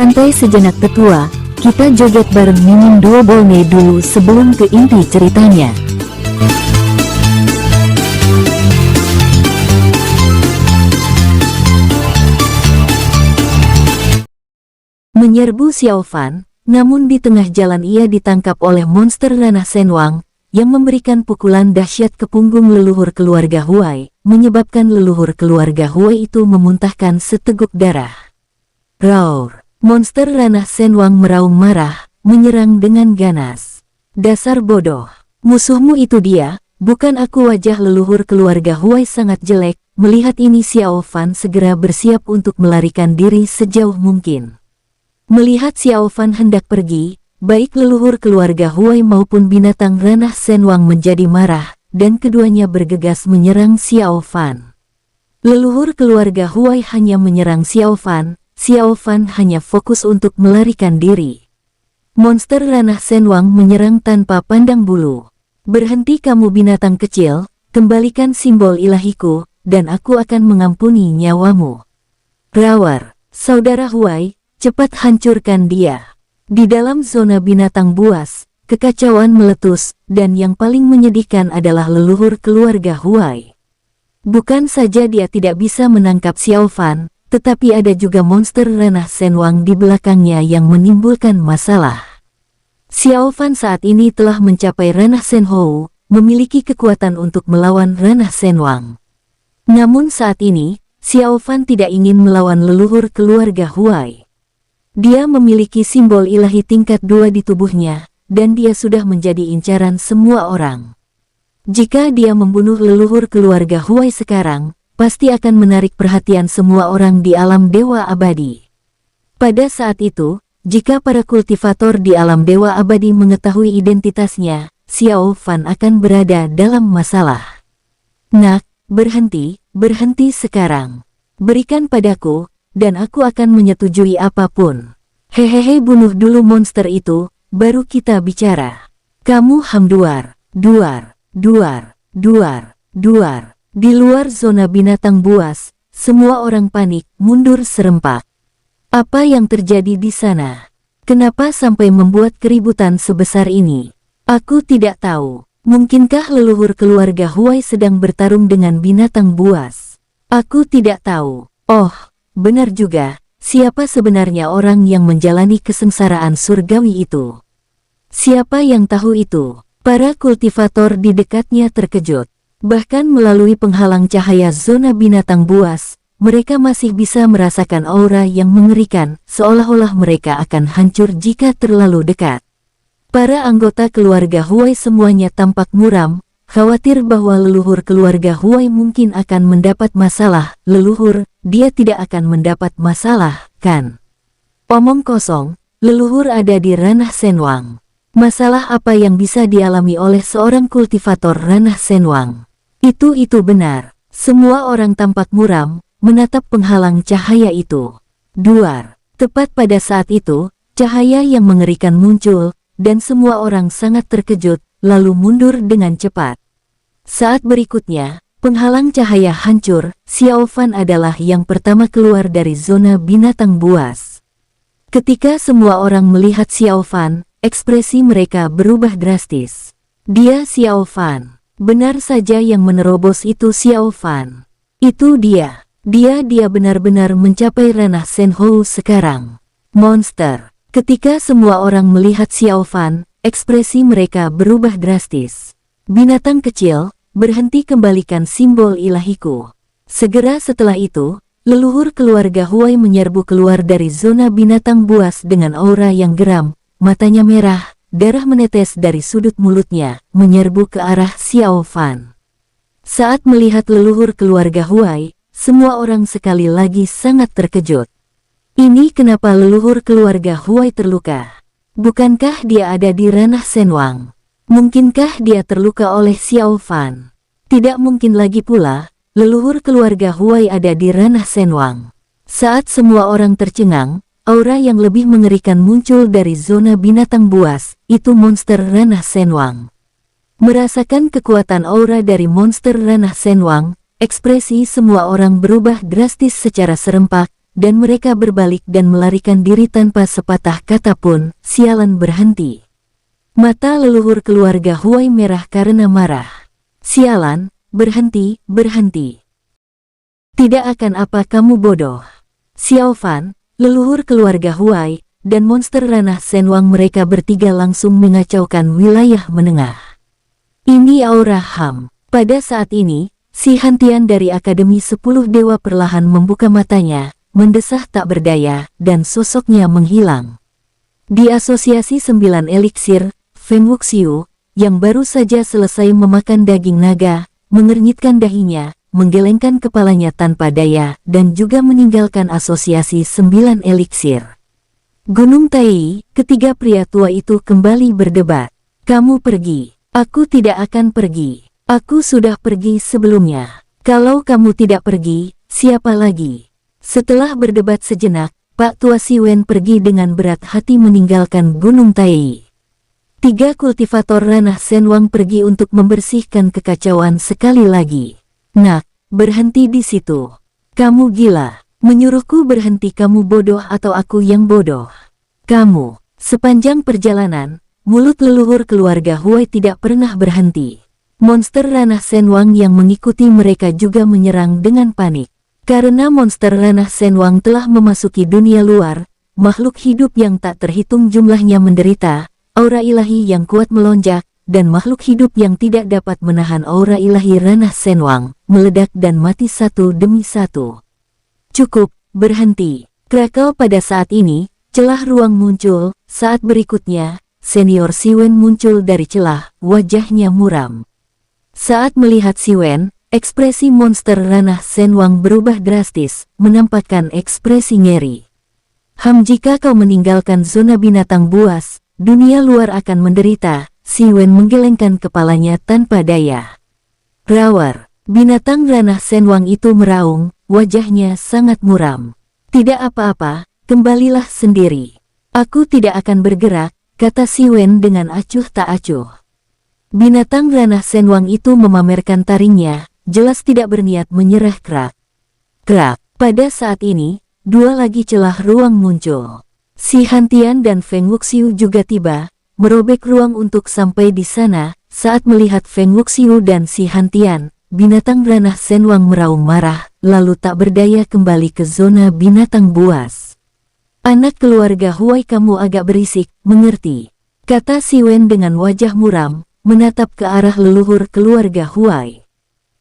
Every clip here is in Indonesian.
Santai sejenak tetua, kita joget bareng Mimin Duo Bolne dulu sebelum ke inti ceritanya. Menyerbu Xiao Fan, namun di tengah jalan ia ditangkap oleh monster ranah Shenwang, yang memberikan pukulan dahsyat ke punggung leluhur keluarga Huai, menyebabkan leluhur keluarga Huai itu memuntahkan seteguk darah. Roar! Monster ranah Shenwang meraung marah, menyerang dengan ganas. Dasar bodoh! Musuhmu itu dia, bukan aku. Wajah leluhur keluarga Huai sangat jelek. Melihat ini Xiao Fan segera bersiap untuk melarikan diri sejauh mungkin. Melihat Xiao Fan hendak pergi, baik leluhur keluarga Huai maupun binatang ranah Shenwang menjadi marah, dan keduanya bergegas menyerang Xiao Fan. Leluhur keluarga Huai hanya menyerang Xiao Fan hanya fokus untuk melarikan diri. Monster ranah Shenwang menyerang tanpa pandang bulu. Berhenti kamu binatang kecil, kembalikan simbol ilahiku, dan aku akan mengampuni nyawamu. Rawar, saudara Huai, cepat hancurkan dia. Di dalam zona binatang buas, kekacauan meletus, dan yang paling menyedihkan adalah leluhur keluarga Huai. Bukan saja dia tidak bisa menangkap Xiao Fan, tetapi ada juga monster ranah Shenwang di belakangnya yang menimbulkan masalah. Xiao Fan saat ini telah mencapai ranah Shenhou, memiliki kekuatan untuk melawan ranah Shenwang. Namun saat ini, Xiao Fan tidak ingin melawan leluhur keluarga Huai. Dia memiliki simbol ilahi tingkat 2 di tubuhnya, dan dia sudah menjadi incaran semua orang. Jika dia membunuh leluhur keluarga Huai sekarang, pasti akan menarik perhatian semua orang di alam dewa abadi. Pada saat itu, jika para kultivator di alam dewa abadi mengetahui identitasnya, Xiao Fan akan berada dalam masalah. Nak, berhenti sekarang. Berikan padaku, dan aku akan menyetujui apapun. Hehehe, bunuh dulu monster itu, baru kita bicara. Kamu hamduar, duar. Di luar zona binatang buas, semua orang panik, mundur serempak. Apa yang terjadi di sana? Kenapa sampai membuat keributan sebesar ini? Aku tidak tahu. Mungkinkah leluhur keluarga Huai sedang bertarung dengan binatang buas? Aku tidak tahu. Oh, benar juga. Siapa sebenarnya orang yang menjalani kesengsaraan surgawi itu? Siapa yang tahu itu? Para kultivator di dekatnya terkejut. Bahkan melalui penghalang cahaya zona binatang buas, mereka masih bisa merasakan aura yang mengerikan, seolah-olah mereka akan hancur jika terlalu dekat. Para anggota keluarga Huai semuanya tampak muram, khawatir bahwa leluhur keluarga Huai mungkin akan mendapat masalah. Leluhur, dia tidak akan mendapat masalah, kan? Omong kosong, leluhur ada di ranah Shenwang. Masalah apa yang bisa dialami oleh seorang kultivator ranah Shenwang? Itu benar. Semua orang tampak muram, menatap penghalang cahaya itu. Duar. Tepat pada saat itu, cahaya yang mengerikan muncul, dan semua orang sangat terkejut, lalu mundur dengan cepat. Saat berikutnya, penghalang cahaya hancur. Xiao Fan adalah yang pertama keluar dari zona binatang buas. Ketika semua orang melihat Xiao Fan, ekspresi mereka berubah drastis. Dia Xiao Fan. Benar saja, yang menerobos itu Xiao Fan. Itu dia. Dia benar-benar mencapai ranah Shenhou sekarang. Monster. Ketika semua orang melihat Xiao Fan, ekspresi mereka berubah drastis. Binatang kecil, berhenti, kembalikan simbol ilahiku. Segera setelah itu, leluhur keluarga Huai menyerbu keluar dari zona binatang buas dengan aura yang geram, matanya merah, darah menetes dari sudut mulutnya, menyerbu ke arah Xiao Fan. Saat melihat leluhur keluarga Huai, semua orang sekali lagi sangat terkejut. Ini kenapa leluhur keluarga Huai terluka? Bukankah dia ada di ranah Shenwang? Mungkinkah dia terluka oleh Xiao Fan? Tidak mungkin lagi pula, leluhur keluarga Huai ada di ranah Shenwang. Saat semua orang tercengang, aura yang lebih mengerikan muncul dari zona binatang buas, itu monster ranah Shenwang. Merasakan kekuatan aura dari monster ranah Shenwang, ekspresi semua orang berubah drastis secara serempak, dan mereka berbalik dan melarikan diri tanpa sepatah kata pun. Sialan, berhenti. Mata leluhur keluarga Huai merah karena marah. Sialan, berhenti, berhenti. Tidak akan apa kamu bodoh. Xiao Fan, leluhur keluarga Huai, dan monster ranah Shenwang mereka bertiga langsung mengacaukan wilayah menengah. Ini aura Ham. Pada saat ini, si Hantian dari Akademi 10 Dewa perlahan membuka matanya, mendesah tak berdaya, dan sosoknya menghilang. Di Asosiasi 9 Eliksir, Feng Wuxiu, yang baru saja selesai memakan daging naga, mengernyitkan dahinya, menggelengkan kepalanya tanpa daya, dan juga meninggalkan Asosiasi 9 Eliksir. Gunung Tai, ketiga pria tua itu kembali berdebat. Kamu pergi. Aku tidak akan pergi. Aku sudah pergi sebelumnya. Kalau kamu tidak pergi, siapa lagi? Setelah berdebat sejenak, Pak Tua Siwen pergi dengan berat hati meninggalkan Gunung Tai. Tiga kultivator ranah Shenwang pergi untuk membersihkan kekacauan sekali lagi. Nak, berhenti di situ. Kamu gila. Menyuruhku berhenti, kamu bodoh atau aku yang bodoh? Kamu. Sepanjang perjalanan, mulut leluhur keluarga Huai tidak pernah berhenti. Monster ranah Shenwang yang mengikuti mereka juga menyerang dengan panik. Karena monster ranah Shenwang telah memasuki dunia luar, makhluk hidup yang tak terhitung jumlahnya menderita, aura ilahi yang kuat melonjak, dan makhluk hidup yang tidak dapat menahan aura ilahi ranah Shenwang, meledak dan mati satu demi satu. Cukup, berhenti. Krakau pada saat ini, celah ruang muncul. Saat berikutnya, senior Siwen muncul dari celah, wajahnya muram. Saat melihat Siwen, ekspresi monster ranah Shenwang berubah drastis, menampakkan ekspresi ngeri. Ham, jika kau meninggalkan zona binatang buas, dunia luar akan menderita. Siwen menggelengkan kepalanya tanpa daya. Rawar, binatang ranah Shenwang itu meraung, wajahnya sangat muram. Tidak apa-apa, kembalilah sendiri. Aku tidak akan bergerak, kata Siwen dengan acuh tak acuh. Binatang ranah Shenwang itu memamerkan taringnya, jelas tidak berniat menyerah. Krak. Krak. Pada saat ini, dua lagi celah ruang muncul. Si Hantian dan Feng Wuxiu juga tiba, merobek ruang untuk sampai di sana. Saat melihat Feng Wuxiu dan si Hantian, binatang ranah Shenwang meraung marah, lalu tak berdaya kembali ke zona binatang buas. Anak keluarga Huai, kamu agak berisik, mengerti? Kata Siwen dengan wajah muram, menatap ke arah leluhur keluarga Huai.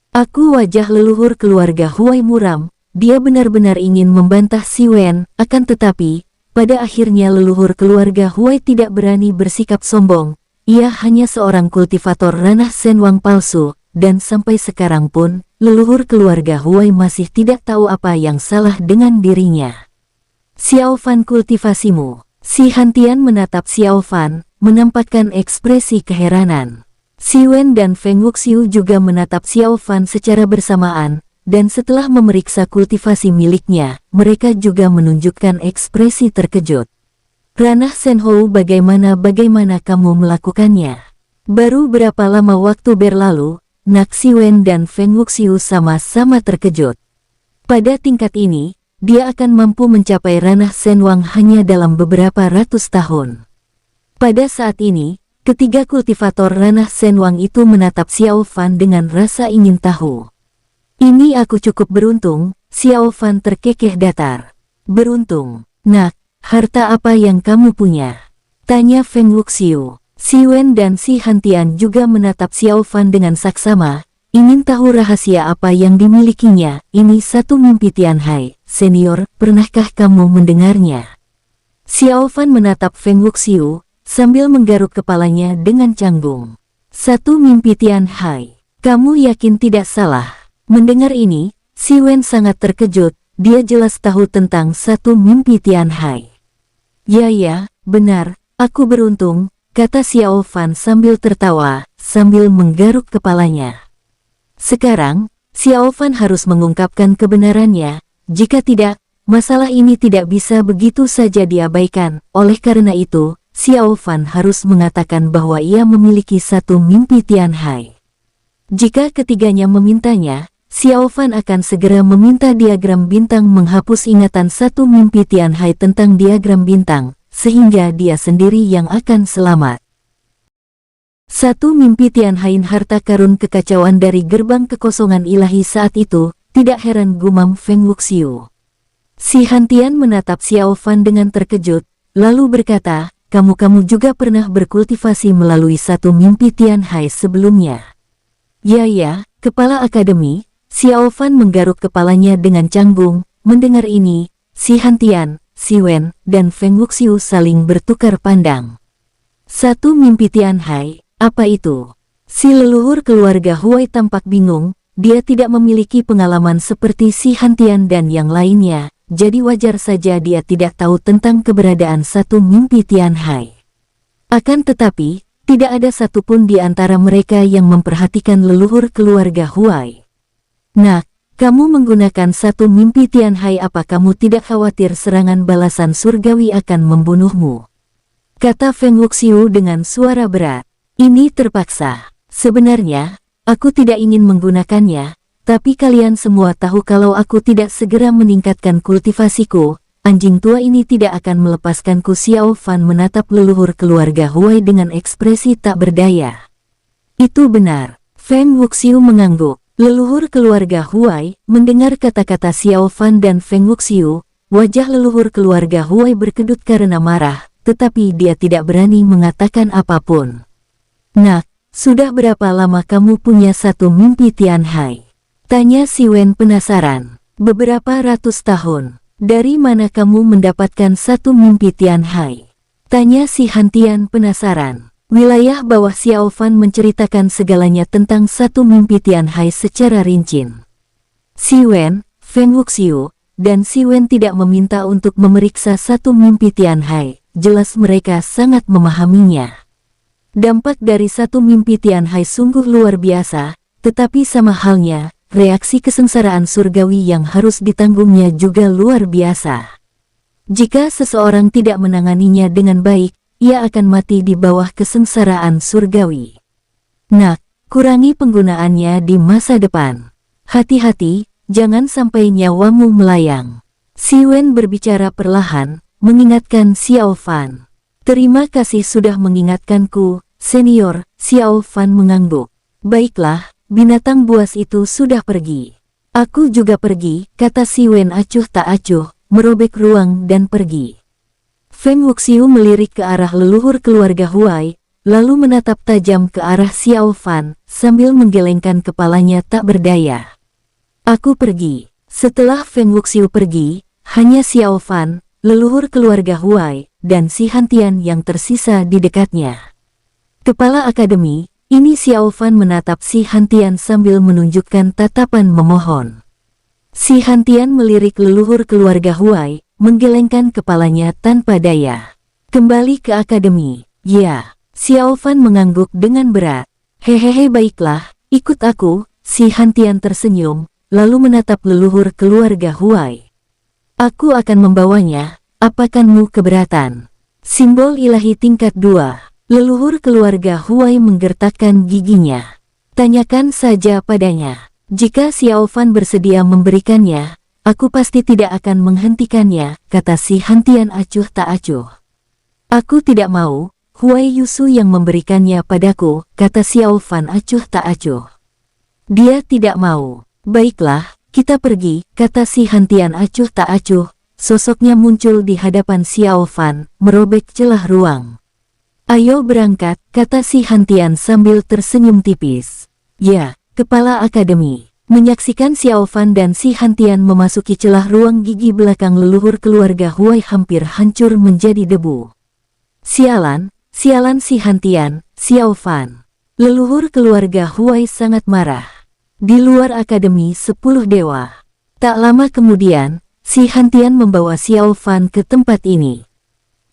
Aku, wajah leluhur keluarga Huai muram, dia benar-benar ingin membantah Siwen, akan tetapi, pada akhirnya leluhur keluarga Huai tidak berani bersikap sombong. Ia hanya seorang kultivator ranah Shenwang palsu, dan sampai sekarang pun, leluhur keluarga Huai masih tidak tahu apa yang salah dengan dirinya. Xiao Fan, kultivasimu. Si Hantian menatap Xiao Fan, menampakkan ekspresi keheranan. Siwen dan Feng Wuxiu juga menatap Xiao Fan secara bersamaan, dan setelah memeriksa kultivasi miliknya, mereka juga menunjukkan ekspresi terkejut. Ranah Shenhou, bagaimana kamu melakukannya? Baru berapa lama waktu berlalu, Nak Siwen dan Feng Wuxiu sama-sama terkejut. Pada tingkat ini, dia akan mampu mencapai ranah Shenwang hanya dalam beberapa ratus tahun. Pada saat ini, ketiga kultivator ranah Shenwang itu menatap Xiao Fan dengan rasa ingin tahu. Ini aku cukup beruntung, Xiao Fan terkekeh datar. Beruntung? Nak, harta apa yang kamu punya? Tanya Feng Wuxiu. Siwen dan si Hantian juga menatap Xiao Fan dengan saksama, ingin tahu rahasia apa yang dimilikinya. Ini satu mimpi Tianhai, senior, pernahkah kamu mendengarnya? Xiao Fan menatap Feng Wuxiu, sambil menggaruk kepalanya dengan canggung. Satu mimpi Tianhai. Kamu yakin tidak salah? Mendengar ini, Siwen sangat terkejut, dia jelas tahu tentang satu mimpi Tianhai. Ya, benar, aku beruntung, kata Xiao Fan sambil tertawa, sambil menggaruk kepalanya. Sekarang, Xiao Fan harus mengungkapkan kebenarannya, jika tidak, masalah ini tidak bisa begitu saja diabaikan. Oleh karena itu, Xiao Fan harus mengatakan bahwa ia memiliki satu mimpi Tianhai. Jika ketiganya memintanya, Xiao Fan akan segera meminta diagram bintang menghapus ingatan satu mimpi Tianhai tentang diagram bintang, sehingga dia sendiri yang akan selamat. Satu mimpi Tianhai, harta karun kekacauan dari gerbang kekosongan ilahi saat itu, tidak heran gumam Feng Wuxiu. Si Hantian menatap Xiao Fan dengan terkejut, lalu berkata, kamu juga pernah berkultivasi melalui satu mimpi Tianhai sebelumnya. Ya, kepala akademi. Xiao Fan menggaruk kepalanya dengan canggung. Mendengar ini, si Hantian, Si Wen, dan Feng Wuxiu saling bertukar pandang. Satu mimpi Tianhai, apa itu? Si leluhur keluarga Huai tampak bingung, dia tidak memiliki pengalaman seperti si Hantian dan yang lainnya, jadi wajar saja dia tidak tahu tentang keberadaan satu mimpi Tianhai. Akan tetapi, tidak ada satupun di antara mereka yang memperhatikan leluhur keluarga Huai. Nah, kamu menggunakan satu mimpi Tianhai, apa kamu tidak khawatir serangan balasan surgawi akan membunuhmu? Kata Feng Wuxiu dengan suara berat. Ini terpaksa. Sebenarnya, aku tidak ingin menggunakannya, tapi kalian semua tahu kalau aku tidak segera meningkatkan kultivasiku, anjing tua ini tidak akan melepaskanku. Xiao Fan menatap leluhur keluarga Huai dengan ekspresi tak berdaya. Itu benar. Feng Wuxiu mengangguk. Leluhur keluarga Huai mendengar kata-kata Xiao Fan dan Feng Wuxiu, wajah leluhur keluarga Huai berkedut karena marah, tetapi dia tidak berani mengatakan apapun. Nah, sudah berapa lama kamu punya satu mimpi Tianhai? Tanya Si Wen penasaran. Beberapa ratus tahun. Dari mana kamu mendapatkan satu mimpi Tianhai? Tanya si Hantian penasaran. Wilayah bawah Xiao Fan menceritakan segalanya tentang satu mimpi Tianhai secara rinci. Si Wen, Feng Wuxiu, dan Si Wen tidak meminta untuk memeriksa satu mimpi Tianhai, jelas mereka sangat memahaminya. Dampak dari satu mimpi Tianhai sungguh luar biasa, tetapi sama halnya, reaksi kesengsaraan surgawi yang harus ditanggungnya juga luar biasa. Jika seseorang tidak menanganinya dengan baik, ia akan mati di bawah kesengsaraan surgawi. Nah, kurangi penggunaannya di masa depan. Hati-hati, jangan sampai nyawamu melayang. Si Wen berbicara perlahan, mengingatkan Xiao Fan. Terima kasih sudah mengingatkanku, senior. Xiao Fan mengangguk. Baiklah, binatang buas itu sudah pergi. Aku juga pergi, kata Si Wen acuh tak acuh, merobek ruang dan pergi. Feng Wuxiu melirik ke arah leluhur keluarga Huai, lalu menatap tajam ke arah Xiao Fan, sambil menggelengkan kepalanya tak berdaya. Aku pergi. Setelah Feng Wuxiu pergi, hanya Xiao Fan, leluhur keluarga Huai, dan si Hantian yang tersisa di dekatnya. Kepala akademi, ini Xiao Fan menatap si Hantian sambil menunjukkan tatapan memohon. Si Hantian melirik leluhur keluarga Huai, menggelengkan kepalanya tanpa daya. Kembali ke akademi. Ya, Xiao Fan mengangguk dengan berat. Hehehe, baiklah, ikut aku. Si Hantian tersenyum, lalu menatap leluhur keluarga Huai. Aku akan membawanya, apakanmu keberatan? Simbol ilahi tingkat 2. Leluhur keluarga Huai menggertakkan giginya. Tanyakan saja padanya. Jika Xiao Fan bersedia memberikannya, aku pasti tidak akan menghentikannya, kata si Hantian acuh tak acuh. Aku tidak mau, Huai Yusu yang memberikannya padaku, kata Xiao Fan acuh tak acuh. Dia tidak mau. Baiklah, kita pergi, kata si Hantian acuh tak acuh. Sosoknya muncul di hadapan Xiao Fan, merobek celah ruang. Ayo berangkat, kata si Hantian sambil tersenyum tipis. Ya, kepala akademi. Menyaksikan Xiao Fan dan si Hantian memasuki celah ruang gigi belakang leluhur keluarga Huai hampir hancur menjadi debu. Sialan, sialan si Hantian, Xiao Fan. Leluhur keluarga Huai sangat marah. Di luar akademi 10 dewa. Tak lama kemudian, si Hantian membawa Xiao Fan ke tempat ini.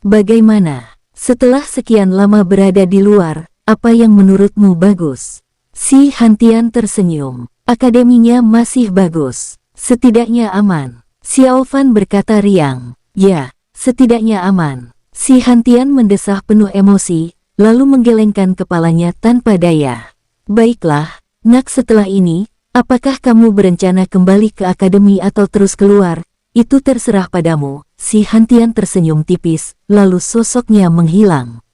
Bagaimana? Setelah sekian lama berada di luar, apa yang menurutmu bagus? Si Hantian tersenyum. Akademinya masih bagus. Setidaknya aman. Xiao Fan berkata riang. Ya, setidaknya aman. Si Hantian mendesah penuh emosi, lalu menggelengkan kepalanya tanpa daya. Baiklah, nak, setelah ini, Apakah kamu berencana kembali ke akademi atau terus keluar? Itu terserah padamu. Si Hantian tersenyum tipis, lalu sosoknya menghilang.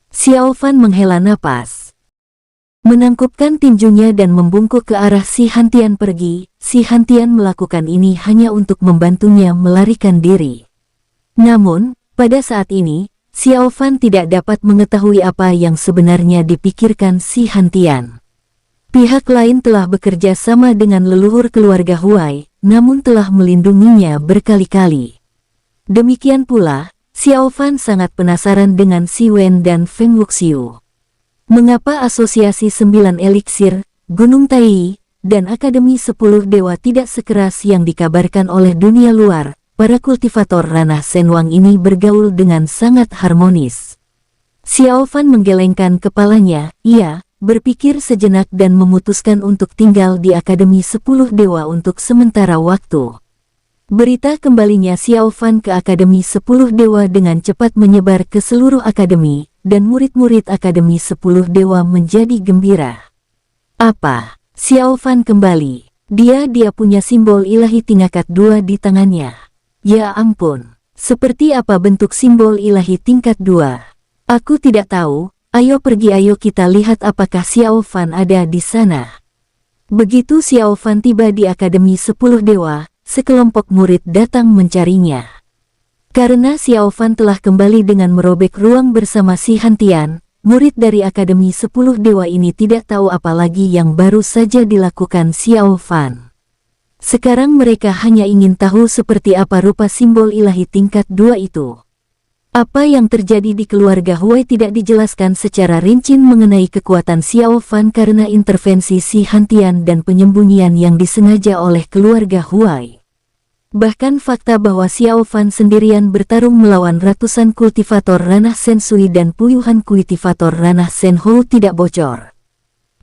Xiao Fan menghela napas, menangkupkan tinjunya dan membungkuk ke arah si Hantian pergi. Si Hantian melakukan ini hanya untuk membantunya melarikan diri. Namun, pada saat ini, Xiao Fan tidak dapat mengetahui apa yang sebenarnya dipikirkan si Hantian. Pihak lain telah bekerja sama dengan leluhur keluarga Huai, namun telah melindunginya berkali-kali. Demikian pula, Xiao Fan sangat penasaran dengan Si Wen dan Feng Wuxiu. Mengapa asosiasi 9 eliksir, Gunung Tai, dan Akademi 10 Dewa tidak sekeras yang dikabarkan oleh dunia luar? Para kultivator ranah Senwang ini bergaul dengan sangat harmonis. Xiao Fan menggelengkan kepalanya, ia berpikir sejenak dan memutuskan untuk tinggal di Akademi 10 Dewa untuk sementara waktu. Berita kembalinya Xiao Fan ke Akademi 10 Dewa dengan cepat menyebar ke seluruh akademi, dan murid-murid Akademi 10 Dewa menjadi gembira. Apa? Xiao Fan kembali. Dia punya simbol ilahi tingkat 2 di tangannya. Ya ampun, seperti apa bentuk simbol ilahi tingkat 2? Aku tidak tahu, ayo pergi, ayo kita lihat apakah Xiao Fan ada di sana. Begitu Xiao Fan tiba di Akademi 10 Dewa, sekelompok murid datang mencarinya. Karena Xiao Fan telah kembali dengan merobek ruang bersama si Hantian, murid dari Akademi 10 Dewa ini tidak tahu apa lagi yang baru saja dilakukan Xiao Fan. Sekarang mereka hanya ingin tahu seperti apa rupa simbol ilahi tingkat 2 itu. Apa yang terjadi di keluarga Huai tidak dijelaskan secara rinci mengenai kekuatan Xiao Fan karena intervensi si Hantian dan penyembunyian yang disengaja oleh keluarga Huai. Bahkan fakta bahwa Xiao Fan sendirian bertarung melawan ratusan kultivator ranah Sensui dan puluhan kultivator ranah Senhou tidak bocor.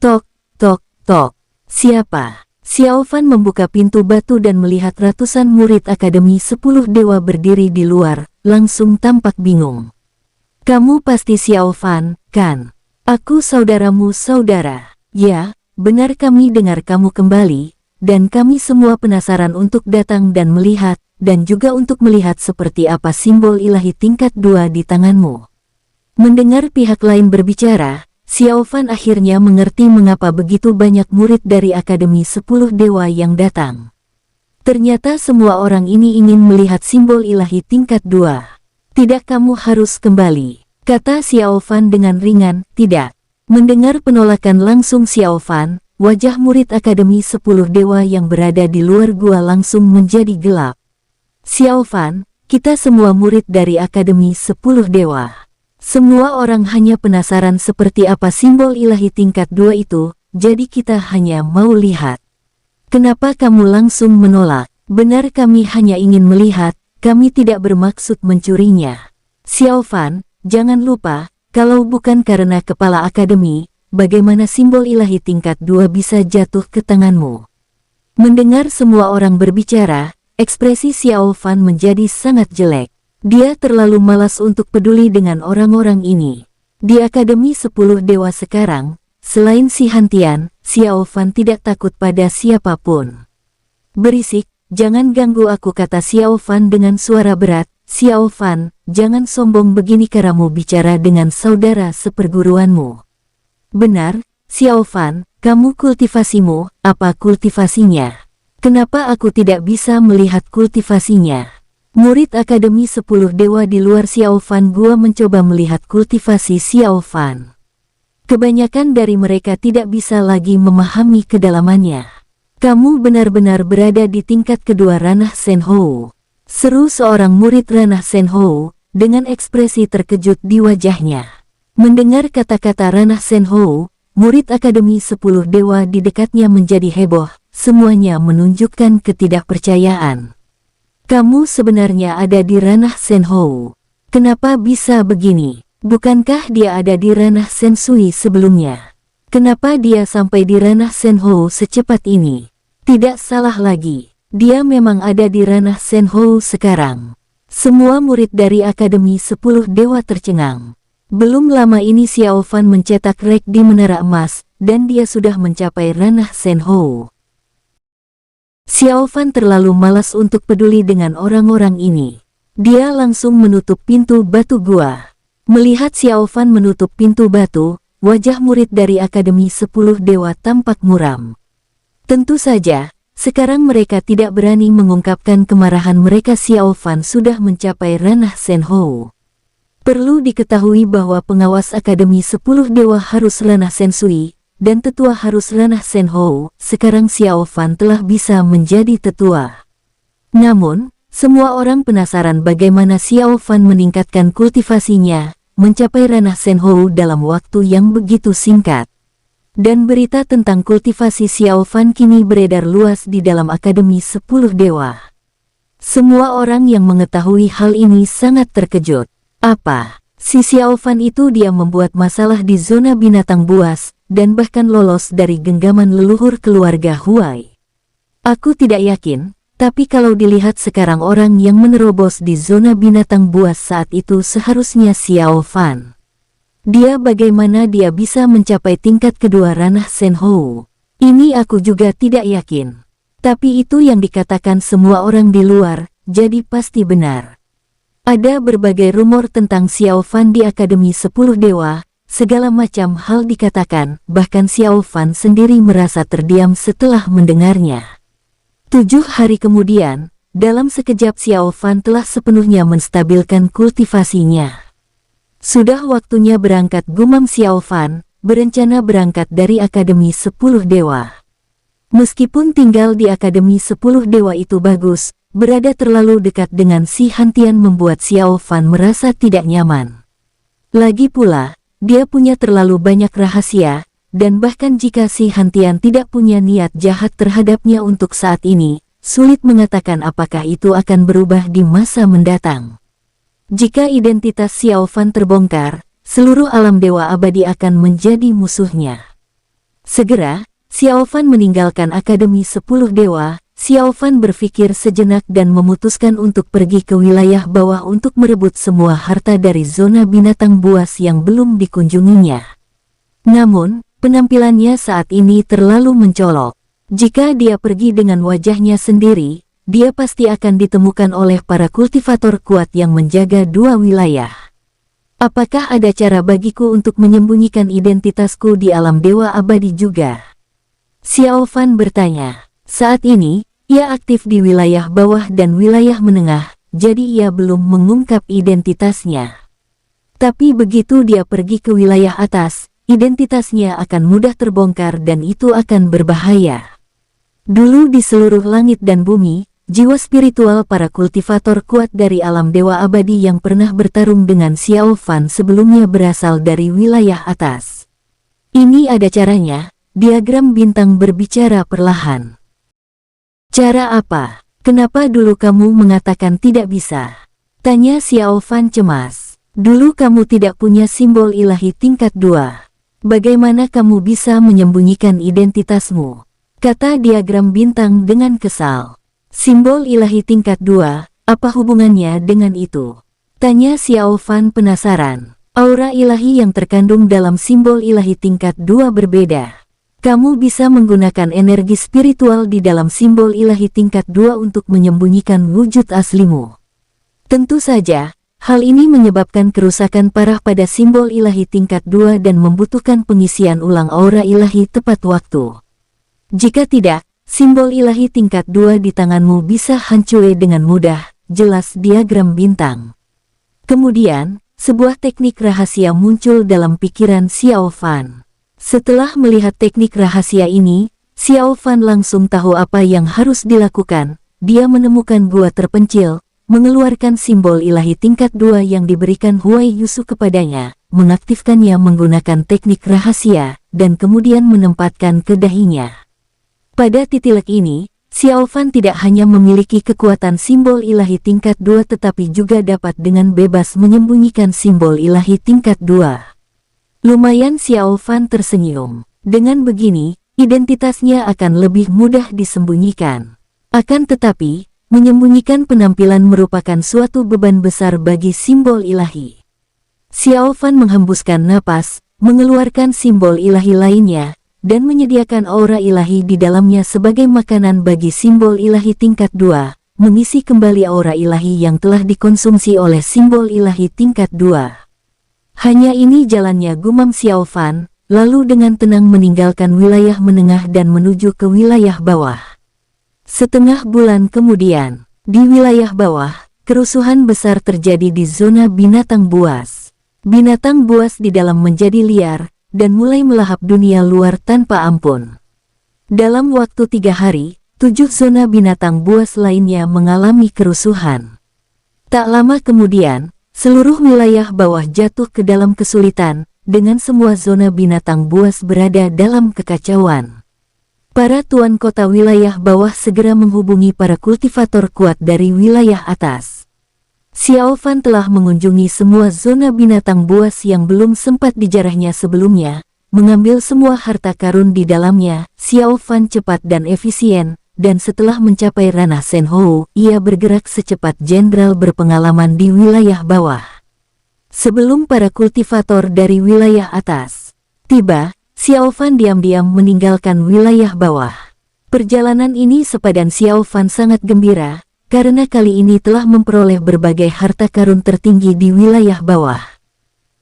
Tok, tok, tok. Siapa? Xiao Fan membuka pintu batu dan melihat ratusan murid Akademi 10 Dewa berdiri di luar, langsung tampak bingung. Kamu pasti Xiao Fan, kan? Aku saudaramu, saudara. Ya, benar, kami dengar kamu kembali, dan kami semua penasaran untuk datang dan melihat, dan juga untuk melihat seperti apa simbol ilahi tingkat 2 di tanganmu. Mendengar pihak lain berbicara, Xiao Fan akhirnya mengerti mengapa begitu banyak murid dari Akademi 10 Dewa yang datang. Ternyata semua orang ini ingin melihat simbol ilahi tingkat 2. Tidak, kamu harus kembali, kata Xiao Fan dengan ringan. Tidak. Mendengar penolakan langsung Xiao Fan, wajah murid Akademi 10 Dewa yang berada di luar gua langsung menjadi gelap. Xiao Fan, kita semua murid dari Akademi 10 Dewa. Semua orang hanya penasaran seperti apa simbol ilahi tingkat 2 itu, jadi kita hanya mau lihat. Kenapa kamu langsung menolak? Benar, kami hanya ingin melihat, kami tidak bermaksud mencurinya. Xiao Fan, jangan lupa, kalau bukan karena kepala akademi, bagaimana simbol ilahi tingkat 2 bisa jatuh ke tanganmu? Mendengar semua orang berbicara, ekspresi Xiao Fan menjadi sangat jelek. Dia terlalu malas untuk peduli dengan orang-orang ini. Di Akademi 10 Dewa sekarang, selain si Hantian, Xiao Fan tidak takut pada siapapun. Berisik, jangan ganggu aku, kata Xiao Fan dengan suara berat. Xiao Fan, jangan sombong begini, karamu bicara dengan saudara seperguruanmu. Benar, Xiao Fan, kamu kultivasimu, apa kultivasinya? Kenapa aku tidak bisa melihat kultivasinya? Murid Akademi 10 Dewa di luar Xiao Fan gua mencoba melihat kultivasi Xiao Fan. Kebanyakan dari mereka tidak bisa lagi memahami kedalamannya. Kamu benar-benar berada di tingkat kedua ranah Senhou. Seru seorang murid ranah Senhou, dengan ekspresi terkejut di wajahnya. Mendengar kata-kata ranah Senhou, murid Akademi 10 Dewa di dekatnya menjadi heboh, semuanya menunjukkan ketidakpercayaan. Kamu sebenarnya ada di ranah Senhou. Kenapa bisa begini? Bukankah dia ada di ranah Sensui sebelumnya? Kenapa dia sampai di ranah Senhou secepat ini? Tidak salah lagi, dia memang ada di ranah Senhou sekarang. Semua murid dari Akademi 10 Dewa tercengang. Belum lama ini Xiao Fan mencetak rek di Menara Emas, dan dia sudah mencapai ranah Senhou. Xiao Fan terlalu malas untuk peduli dengan orang-orang ini. Dia langsung menutup pintu batu gua. Melihat Xiao Fan menutup pintu batu, wajah murid dari Akademi 10 Dewa tampak muram. Tentu saja, sekarang mereka tidak berani mengungkapkan kemarahan mereka. Xiao Fan sudah mencapai ranah Senhou. Perlu diketahui bahwa pengawas Akademi 10 Dewa harus ranah Sensui, dan tetua harus ranah Senhou. Sekarang Xiao Fan telah bisa menjadi tetua. Namun, semua orang penasaran bagaimana Xiao Fan meningkatkan kultivasinya, mencapai ranah Senhou dalam waktu yang begitu singkat. Dan berita tentang kultivasi Xiao Fan kini beredar luas di dalam Akademi 10 Dewa. Semua orang yang mengetahui hal ini sangat terkejut. Apa? Si Xiao Fan itu dia membuat masalah di zona binatang buas, dan bahkan lolos dari genggaman leluhur keluarga Huai. Aku tidak yakin, tapi kalau dilihat sekarang orang yang menerobos di zona binatang buas saat itu seharusnya Xiao Fan. Dia bagaimana dia bisa mencapai tingkat kedua ranah Senhou? Ini aku juga tidak yakin. Tapi itu yang dikatakan semua orang di luar, jadi pasti benar. Ada berbagai rumor tentang Xiao Fan di Akademi 10 Dewa, segala macam hal dikatakan, bahkan Xiao Fan sendiri merasa terdiam setelah mendengarnya. 7 hari kemudian, dalam sekejap Xiao Fan telah sepenuhnya menstabilkan kultivasinya. Sudah waktunya berangkat, gumam Xiao Fan, berencana berangkat dari Akademi 10 Dewa. Meskipun tinggal di Akademi 10 Dewa itu bagus, berada terlalu dekat dengan Si Hantian membuat Xiao Fan merasa tidak nyaman. Lagi pula, dia punya terlalu banyak rahasia, dan bahkan jika Si Hantian tidak punya niat jahat terhadapnya untuk saat ini, sulit mengatakan apakah itu akan berubah di masa mendatang. Jika identitas Xiao Fan terbongkar, seluruh alam dewa abadi akan menjadi musuhnya. Segera, Xiao Fan meninggalkan Akademi 10 Dewa. Xiao Fan berpikir sejenak dan memutuskan untuk pergi ke wilayah bawah untuk merebut semua harta dari zona binatang buas yang belum dikunjunginya. Namun, penampilannya saat ini terlalu mencolok. Jika dia pergi dengan wajahnya sendiri, dia pasti akan ditemukan oleh para kultivator kuat yang menjaga dua wilayah. Apakah ada cara bagiku untuk menyembunyikan identitasku di alam dewa abadi juga? Xiao Fan bertanya. Saat ini, ia aktif di wilayah bawah dan wilayah menengah, jadi ia belum mengungkap identitasnya. Tapi begitu dia pergi ke wilayah atas, identitasnya akan mudah terbongkar dan itu akan berbahaya. Dulu di seluruh langit dan bumi, jiwa spiritual para kultivator kuat dari alam dewa abadi yang pernah bertarung dengan Xiao Fan sebelumnya berasal dari wilayah atas. Ini ada caranya, diagram bintang berbicara perlahan. Cara apa? Kenapa dulu kamu mengatakan tidak bisa? Tanya Xiao Fan cemas. Dulu kamu tidak punya simbol ilahi tingkat 2. Bagaimana kamu bisa menyembunyikan identitasmu? Kata diagram bintang dengan kesal. Simbol ilahi tingkat 2, apa hubungannya dengan itu? Tanya Xiao Fan penasaran. Aura ilahi yang terkandung dalam simbol ilahi tingkat 2 berbeda. Kamu bisa menggunakan energi spiritual di dalam simbol ilahi tingkat 2 untuk menyembunyikan wujud aslimu. Tentu saja, hal ini menyebabkan kerusakan parah pada simbol ilahi tingkat 2 dan membutuhkan pengisian ulang aura ilahi tepat waktu. Jika tidak, simbol ilahi tingkat 2 di tanganmu bisa hancur dengan mudah, jelas diagram bintang. Kemudian, sebuah teknik rahasia muncul dalam pikiran Xiao Fan. Setelah melihat teknik rahasia ini, Xiao Fan langsung tahu apa yang harus dilakukan. Dia menemukan gua terpencil, mengeluarkan simbol ilahi tingkat 2 yang diberikan Huai Yusu kepadanya, mengaktifkannya menggunakan teknik rahasia, dan kemudian menempatkan ke dahinya. Pada titik ini, Xiao Fan tidak hanya memiliki kekuatan simbol ilahi tingkat 2 tetapi juga dapat dengan bebas menyembunyikan simbol ilahi tingkat 2. Lumayan Xiao Fan tersenyum. Dengan begini, identitasnya akan lebih mudah disembunyikan. Akan tetapi, menyembunyikan penampilan merupakan suatu beban besar bagi simbol ilahi. Xiao Fan menghembuskan napas, mengeluarkan simbol ilahi lainnya, dan menyediakan aura ilahi di dalamnya sebagai makanan bagi simbol ilahi tingkat 2, mengisi kembali aura ilahi yang telah dikonsumsi oleh simbol ilahi tingkat 2. Hanya ini jalannya, gumam Xiao Fan, lalu dengan tenang meninggalkan wilayah menengah dan menuju ke wilayah bawah. Setengah bulan kemudian, di wilayah bawah, kerusuhan besar terjadi di zona binatang buas. Binatang buas di dalam menjadi liar, dan mulai melahap dunia luar tanpa ampun. Dalam waktu 3 hari, 7 zona binatang buas lainnya mengalami kerusuhan. Tak lama kemudian, seluruh wilayah bawah jatuh ke dalam kesulitan, dengan semua zona binatang buas berada dalam kekacauan. Para tuan kota wilayah bawah segera menghubungi para kultivator kuat dari wilayah atas. Xiao Fan telah mengunjungi semua zona binatang buas yang belum sempat dijarahnya sebelumnya, mengambil semua harta karun di dalamnya. Xiao Fan cepat dan efisien, dan setelah mencapai ranah Senhou, ia bergerak secepat jenderal berpengalaman di wilayah bawah. Sebelum para kultivator dari wilayah atas tiba, Xiao Fan diam-diam meninggalkan wilayah bawah. Perjalanan ini sepadan Xiao Fan sangat gembira, karena kali ini telah memperoleh berbagai harta karun tertinggi di wilayah bawah.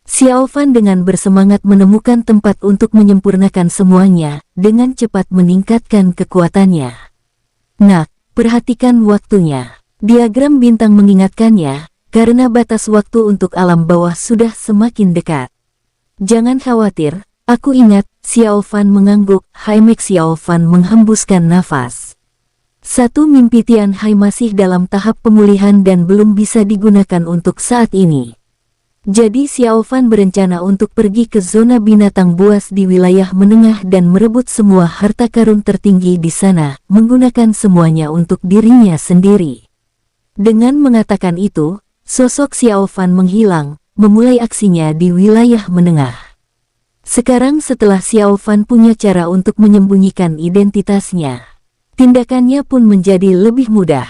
Xiao Fan dengan bersemangat menemukan tempat untuk menyempurnakan semuanya, dengan cepat meningkatkan kekuatannya. Nak, perhatikan waktunya. Diagram bintang mengingatkannya, karena batas waktu untuk alam bawah sudah semakin dekat. Jangan khawatir, aku ingat. Xiao Fan mengangguk. Haimek Xiao Fan menghembuskan nafas. Satu mimpi Tian Hai masih dalam tahap pemulihan dan belum bisa digunakan untuk saat ini. Jadi Xiao Fan berencana untuk pergi ke zona binatang buas di wilayah menengah dan merebut semua harta karun tertinggi di sana, menggunakan semuanya untuk dirinya sendiri. Dengan mengatakan itu, sosok Xiao Fan menghilang, memulai aksinya di wilayah menengah. Sekarang setelah Xiao Fan punya cara untuk menyembunyikan identitasnya, tindakannya pun menjadi lebih mudah.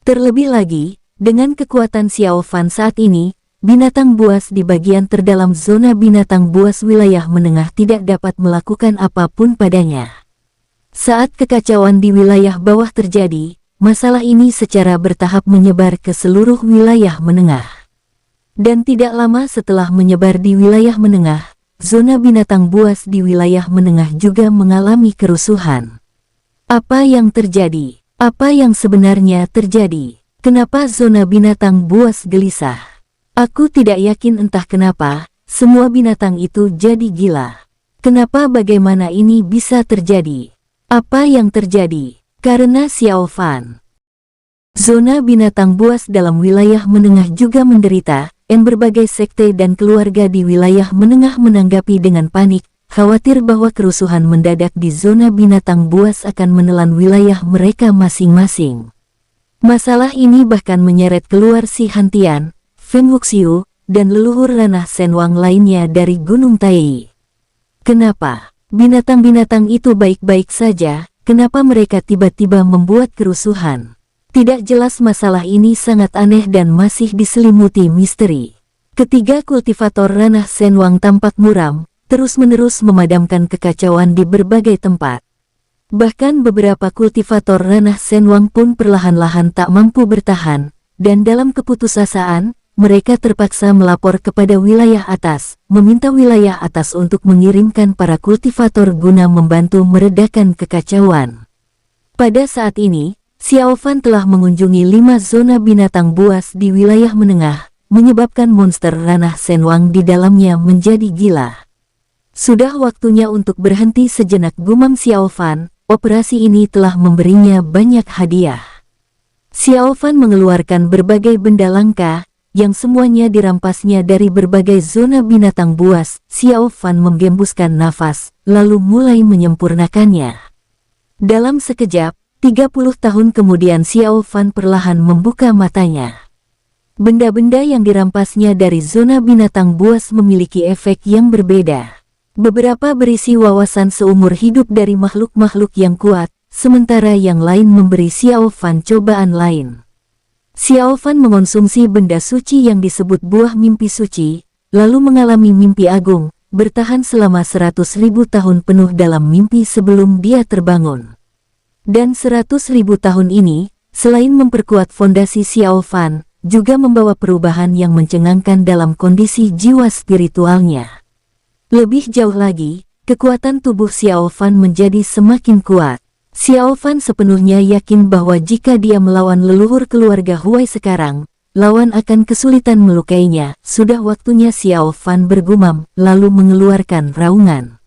Terlebih lagi, dengan kekuatan Xiao Fan saat ini, binatang buas di bagian terdalam zona binatang buas wilayah menengah tidak dapat melakukan apapun padanya. Saat kekacauan di wilayah bawah terjadi, masalah ini secara bertahap menyebar ke seluruh wilayah menengah. Dan tidak lama setelah menyebar di wilayah menengah, zona binatang buas di wilayah menengah juga mengalami kerusuhan. Apa yang terjadi? Apa yang sebenarnya terjadi? Kenapa zona binatang buas gelisah? Aku tidak yakin, entah kenapa, semua binatang itu jadi gila. Kenapa, bagaimana ini bisa terjadi? Apa yang terjadi? Karena Xiao Fan. Zona binatang buas dalam wilayah menengah juga menderita, dan berbagai sekte dan keluarga di wilayah menengah menanggapi dengan panik, khawatir bahwa kerusuhan mendadak di zona binatang buas akan menelan wilayah mereka masing-masing. Masalah ini bahkan menyeret keluar si Hantian, Feng Wuxiu, dan leluhur ranah Senwang lainnya dari Gunung Tai. Kenapa? Binatang-binatang itu baik-baik saja, kenapa mereka tiba-tiba membuat kerusuhan? Tidak jelas, masalah ini sangat aneh dan masih diselimuti misteri. Ketiga kultivator ranah Senwang tampak muram, terus-menerus memadamkan kekacauan di berbagai tempat. Bahkan beberapa kultivator ranah Senwang pun perlahan-lahan tak mampu bertahan, dan dalam keputusasaan, mereka terpaksa melapor kepada wilayah atas, meminta wilayah atas untuk mengirimkan para kultivator guna membantu meredakan kekacauan. Pada saat ini, Xiao Fan telah mengunjungi 5 zona binatang buas di wilayah menengah, menyebabkan monster ranah Senwang di dalamnya menjadi gila. Sudah waktunya untuk berhenti sejenak, gumam Xiao Fan. Operasi ini telah memberinya banyak hadiah. Xiao Fan mengeluarkan berbagai benda langka, yang semuanya dirampasnya dari berbagai zona binatang buas. Xiao Fan menggembuskan nafas, lalu mulai menyempurnakannya. Dalam sekejap, 30 tahun kemudian Xiao Fan perlahan membuka matanya. Benda-benda yang dirampasnya dari zona binatang buas memiliki efek yang berbeda. Beberapa berisi wawasan seumur hidup dari makhluk-makhluk yang kuat, sementara yang lain memberi Xiao Fan cobaan lain. Xiao Fan mengonsumsi benda suci yang disebut buah mimpi suci, lalu mengalami mimpi agung, bertahan selama 100.000 tahun penuh dalam mimpi sebelum dia terbangun. Dan 100.000 tahun ini, selain memperkuat fondasi Xiao Fan, juga membawa perubahan yang mencengangkan dalam kondisi jiwa spiritualnya. Lebih jauh lagi, kekuatan tubuh Xiao Fan menjadi semakin kuat. Xiao Fan sepenuhnya yakin bahwa jika dia melawan leluhur keluarga Huai sekarang, lawan akan kesulitan melukainya. Sudah waktunya Xiao Fan bergumam, lalu mengeluarkan raungan.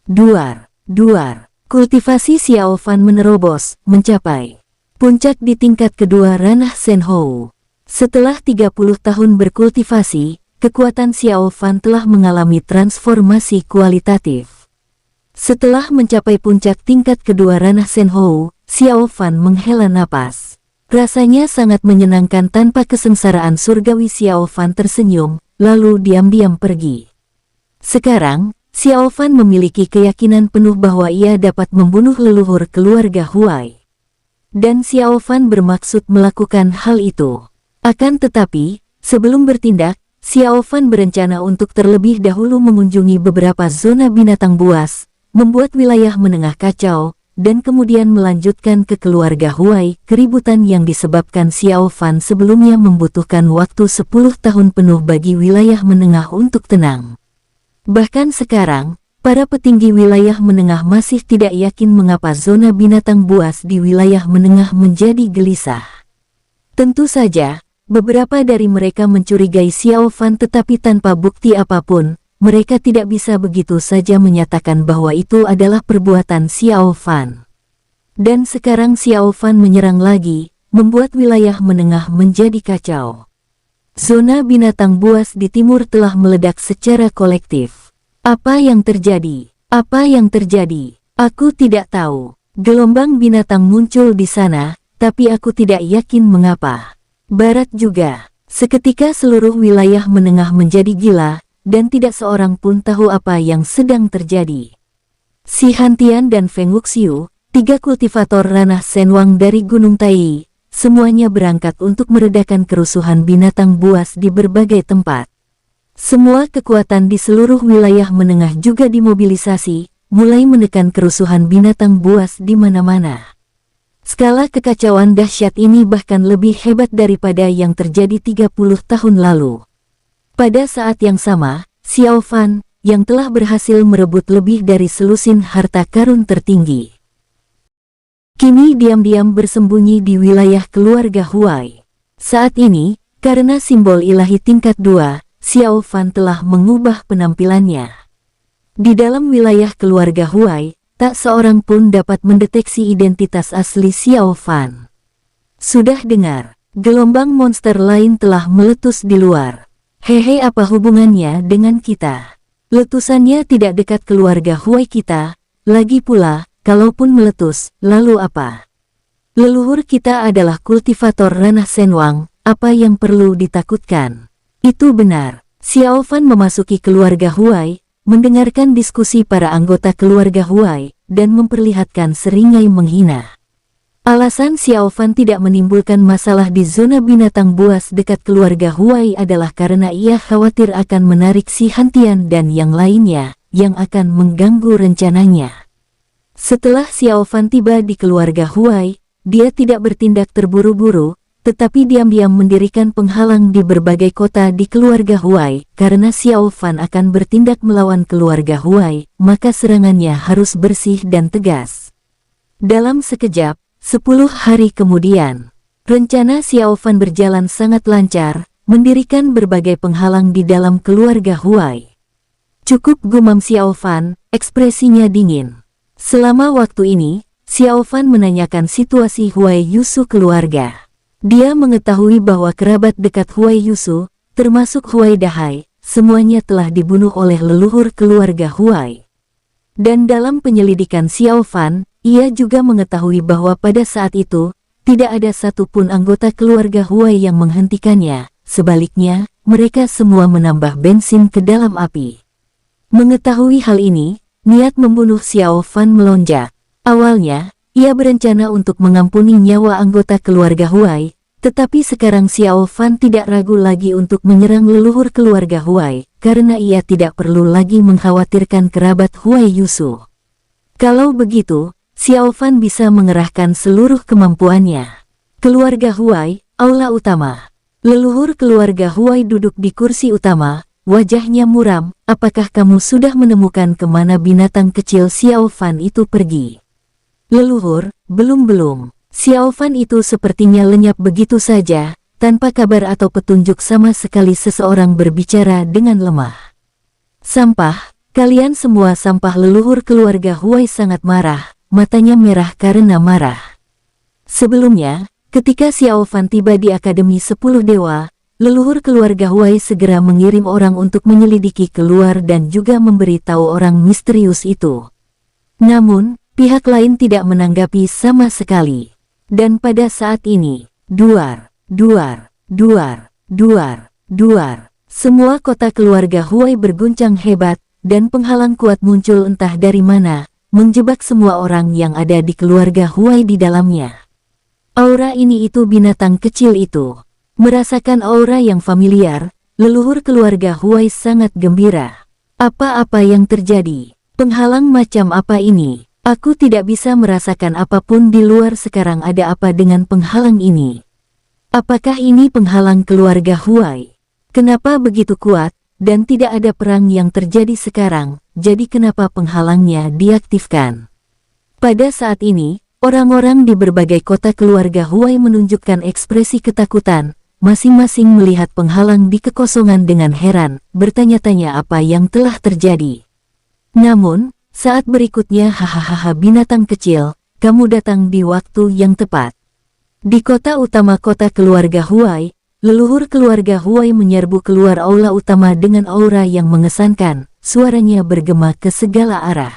Duar, duar. Kultivasi Xiao Fan menerobos, mencapai puncak di tingkat kedua ranah Senhou. Setelah 30 tahun berkultivasi, kekuatan Xiao Fan telah mengalami transformasi kualitatif. Setelah mencapai puncak tingkat kedua ranah Senhou, Xiao Fan menghela napas. Rasanya sangat menyenangkan. Tanpa kesengsaraan surgawi, Xiao Fan tersenyum, lalu diam-diam pergi. Sekarang, Xiao Fan memiliki keyakinan penuh bahwa ia dapat membunuh leluhur keluarga Huai. Dan Xiao Fan bermaksud melakukan hal itu. Akan tetapi, sebelum bertindak, Xiao Fan berencana untuk terlebih dahulu mengunjungi beberapa zona binatang buas, membuat wilayah menengah kacau, dan kemudian melanjutkan ke keluarga Huai. Keributan yang disebabkan Xiao Fan sebelumnya membutuhkan waktu 10 tahun penuh bagi wilayah menengah untuk tenang. Bahkan sekarang, para petinggi wilayah menengah masih tidak yakin mengapa zona binatang buas di wilayah menengah menjadi gelisah. Tentu saja, beberapa dari mereka mencurigai Xiao Fan, tetapi tanpa bukti apapun, mereka tidak bisa begitu saja menyatakan bahwa itu adalah perbuatan Xiao Fan. Dan sekarang Xiao Fan menyerang lagi, membuat wilayah menengah menjadi kacau. Zona binatang buas di timur telah meledak secara kolektif. Apa yang terjadi? Apa yang terjadi? Aku tidak tahu. Gelombang binatang muncul di sana, tapi aku tidak yakin mengapa. Barat juga. Seketika seluruh wilayah menengah menjadi gila, dan tidak seorang pun tahu apa yang sedang terjadi. Si Hantian dan Feng Wuxiu, 3 kultivator ranah Senwang dari Gunung Tai, semuanya berangkat untuk meredakan kerusuhan binatang buas di berbagai tempat. Semua kekuatan di seluruh wilayah menengah juga dimobilisasi, mulai menekan kerusuhan binatang buas di mana-mana. Skala kekacauan dahsyat ini bahkan lebih hebat daripada yang terjadi 30 tahun lalu. Pada saat yang sama, Xiao Fan, yang telah berhasil merebut lebih dari selusin harta karun tertinggi, kini diam-diam bersembunyi di wilayah keluarga Huai. Saat ini, karena simbol ilahi tingkat 2, Xiao Fan telah mengubah penampilannya. Di dalam wilayah keluarga Huai, tak seorang pun dapat mendeteksi identitas asli Xiao Fan. Sudah dengar, gelombang monster lain telah meletus di luar. Hehe, apa hubungannya dengan kita? Letusannya tidak dekat keluarga Huai kita, lagi pula, kalaupun meletus, lalu apa? Leluhur kita adalah kultivator ranah Senwang, apa yang perlu ditakutkan? Itu benar. Xiao Fan memasuki keluarga Huai, mendengarkan diskusi para anggota keluarga Huai, dan memperlihatkan seringai menghina. Alasan Xiao Fan tidak menimbulkan masalah di zona binatang buas dekat keluarga Huai adalah karena ia khawatir akan menarik si Hantian dan yang lainnya, yang akan mengganggu rencananya. Setelah Xiao Fan tiba di keluarga Huai, dia tidak bertindak terburu-buru, tetapi diam-diam mendirikan penghalang di berbagai kota di keluarga Huai. Karena Xiao Fan akan bertindak melawan keluarga Huai, maka serangannya harus bersih dan tegas. Dalam sekejap, 10 hari kemudian, rencana Xiao Fan berjalan sangat lancar, mendirikan berbagai penghalang di dalam keluarga Huai. Cukup, gumam Xiao Fan, ekspresinya dingin. Selama waktu ini, Xiao Fan menanyakan situasi Huai Yusu keluarga. Dia mengetahui bahwa kerabat dekat Huai Yusu, termasuk Huai Dahai, semuanya telah dibunuh oleh leluhur keluarga Huai. Dan dalam penyelidikan Xiao Fan, ia juga mengetahui bahwa pada saat itu, tidak ada satupun anggota keluarga Huai yang menghentikannya. Sebaliknya, mereka semua menambah bensin ke dalam api. Mengetahui hal ini, niat membunuh Xiao Fan melonjak. Awalnya, ia berencana untuk mengampuni nyawa anggota keluarga Huai, Tetapi sekarang Xiao Fan tidak ragu lagi untuk menyerang leluhur keluarga Huai, karena ia tidak perlu lagi mengkhawatirkan kerabat Huai Yusu. Kalau begitu, Xiao Fan bisa mengerahkan seluruh kemampuannya. Keluarga Huai, aula utama. Leluhur keluarga Huai duduk di kursi utama, wajahnya muram. Apakah kamu sudah menemukan kemana binatang kecil Xiao Fan itu pergi? Leluhur, belum. Xiao Fan itu sepertinya lenyap begitu saja, tanpa kabar atau petunjuk sama sekali. Seseorang berbicara dengan lemah. Sampah, kalian semua sampah. Leluhur keluarga Huai sangat marah, matanya merah karena marah. Sebelumnya, ketika Xiao Fan tiba di Akademi 10 Dewa, leluhur keluarga Huai segera mengirim orang untuk menyelidiki keluar dan juga memberitahu orang misterius itu. Namun, pihak lain tidak menanggapi sama sekali. Dan pada saat ini, duar. Semua kota keluarga Huai berguncang hebat, dan penghalang kuat muncul entah dari mana, menjebak semua orang yang ada di keluarga Huai di dalamnya. Aura ini itu binatang kecil itu. Merasakan aura yang familiar, leluhur keluarga Huai sangat gembira. Apa-apa yang terjadi? Penghalang macam apa ini? Aku tidak bisa merasakan apapun di luar. Sekarang ada apa dengan penghalang ini? Apakah ini penghalang keluarga Huai? Kenapa begitu kuat, dan tidak ada perang yang terjadi sekarang, jadi kenapa penghalangnya diaktifkan? Pada saat ini, orang-orang di berbagai kota keluarga Huai menunjukkan ekspresi ketakutan, masing-masing melihat penghalang di kekosongan dengan heran, bertanya-tanya apa yang telah terjadi. Namun, saat berikutnya, hahaha, binatang kecil, kamu datang di waktu yang tepat. Di kota utama kota keluarga Huai, leluhur keluarga Huai menyerbu keluar aula utama dengan aura yang mengesankan, suaranya bergema ke segala arah.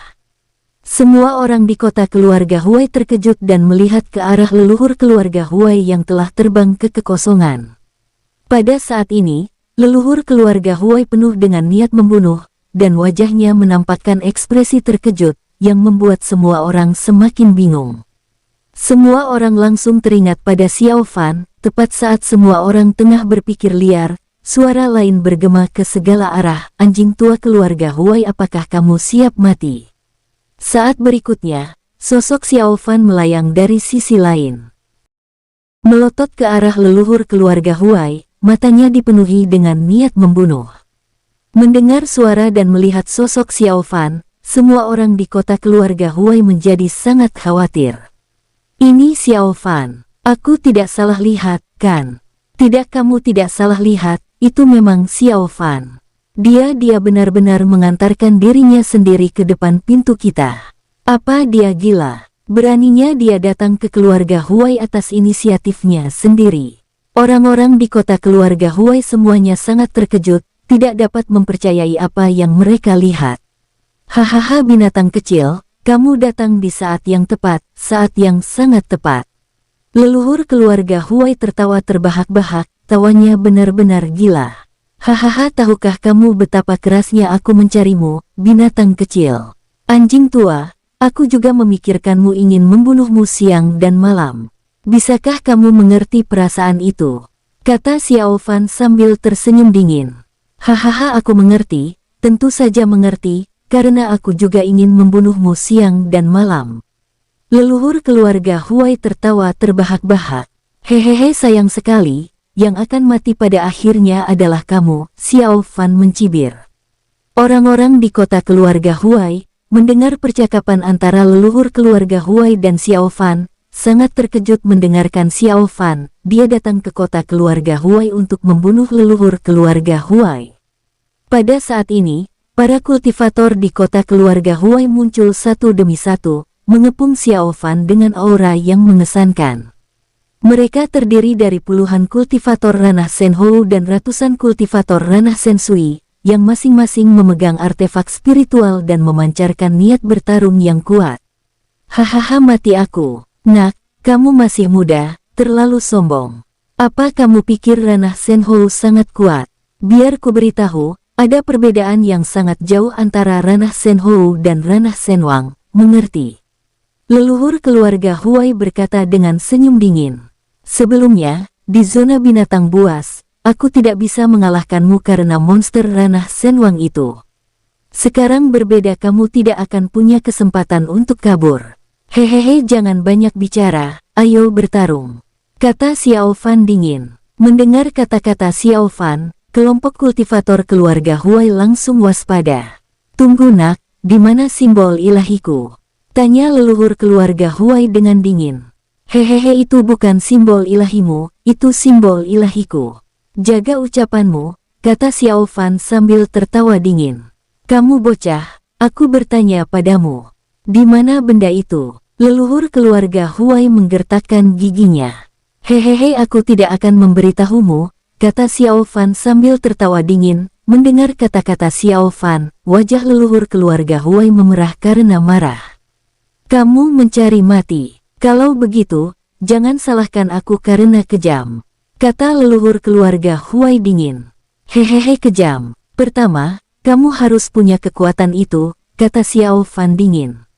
Semua orang di kota keluarga Huai terkejut dan melihat ke arah leluhur keluarga Huai yang telah terbang ke kekosongan. Pada saat ini, leluhur keluarga Huai penuh dengan niat membunuh, dan wajahnya menampakkan ekspresi terkejut, yang membuat semua orang semakin bingung. Semua orang langsung teringat pada Xiao Fan. Tepat saat semua orang tengah berpikir liar, suara lain bergema ke segala arah, anjing tua keluarga Huai, apakah kamu siap mati? Saat berikutnya, sosok Xiao Fan melayang dari sisi lain. Melotot ke arah leluhur keluarga Huai, matanya dipenuhi dengan niat membunuh. Mendengar suara dan melihat sosok Xiao Fan, semua orang di kota keluarga Huai menjadi sangat khawatir. Ini Xiao Fan, aku tidak salah lihat, kan? Tidak, kamu tidak salah lihat, itu memang Xiao Fan. Dia benar-benar mengantarkan dirinya sendiri ke depan pintu kita. Apa dia gila? Beraninya dia datang ke keluarga Huai atas inisiatifnya sendiri. Orang-orang di kota keluarga Huai semuanya sangat terkejut, tidak dapat mempercayai apa yang mereka lihat. Hahaha, binatang kecil, kamu datang di saat yang tepat, saat yang sangat tepat. Leluhur keluarga Huai tertawa terbahak-bahak, tawanya benar-benar gila. Hahaha, tahukah kamu betapa kerasnya aku mencarimu, binatang kecil? Anjing tua, aku juga memikirkanmu, ingin membunuhmu siang dan malam. Bisakah kamu mengerti perasaan itu? Kata Xiao Fan sambil tersenyum dingin. Hahaha, aku mengerti, tentu saja mengerti, karena aku juga ingin membunuhmu siang dan malam. Leluhur keluarga Huai tertawa terbahak-bahak. Hehehe, sayang sekali, yang akan mati pada akhirnya adalah kamu, Xiao Fan mencibir. Orang-orang di kota keluarga Huai, mendengar percakapan antara leluhur keluarga Huai dan Xiao Fan, sangat terkejut mendengarkan Xiao Fan, dia datang ke kota keluarga Huai untuk membunuh leluhur keluarga Huai. Pada saat ini, para kultivator di kota keluarga Huai muncul satu demi satu, mengepung Xiao Fan dengan aura yang mengesankan. Mereka terdiri dari puluhan kultivator ranah Senhou dan ratusan kultivator ranah Sensui, yang masing-masing memegang artefak spiritual dan memancarkan niat bertarung yang kuat. Hahaha, mati aku. Nak, kamu masih muda, terlalu sombong. Apa kamu pikir ranah Senhou sangat kuat? Biar ku beritahu, ada perbedaan yang sangat jauh antara ranah Senhou dan ranah Senwang, mengerti? Leluhur keluarga Huai berkata dengan senyum dingin. Sebelumnya, di zona binatang buas, aku tidak bisa mengalahkanmu karena monster ranah Senwang itu. Sekarang berbeda, kamu tidak akan punya kesempatan untuk kabur. Hehehe, jangan banyak bicara, ayo bertarung, kata Xiao Fan dingin. Mendengar kata-kata Xiao Fan, kelompok kultivator keluarga Huai langsung waspada. Tunggu nak, di mana simbol ilahiku? Tanya leluhur keluarga Huai dengan dingin. Hehehe, itu bukan simbol ilahimu, itu simbol ilahiku. Jaga ucapanmu, kata Xiao Fan sambil tertawa dingin. Kamu bocah, aku bertanya padamu. Di mana benda itu? Leluhur keluarga Huai menggertakkan giginya. Hehehe, aku tidak akan memberitahumu, kata Xiao Fan sambil tertawa dingin. Mendengar kata-kata Xiao Fan, wajah leluhur keluarga Huai memerah karena marah. Kamu mencari mati. Kalau begitu, jangan salahkan aku karena kejam, kata leluhur keluarga Huai dingin. Hehehe, kejam. Pertama, kamu harus punya kekuatan itu, kata Xiao Fan dingin.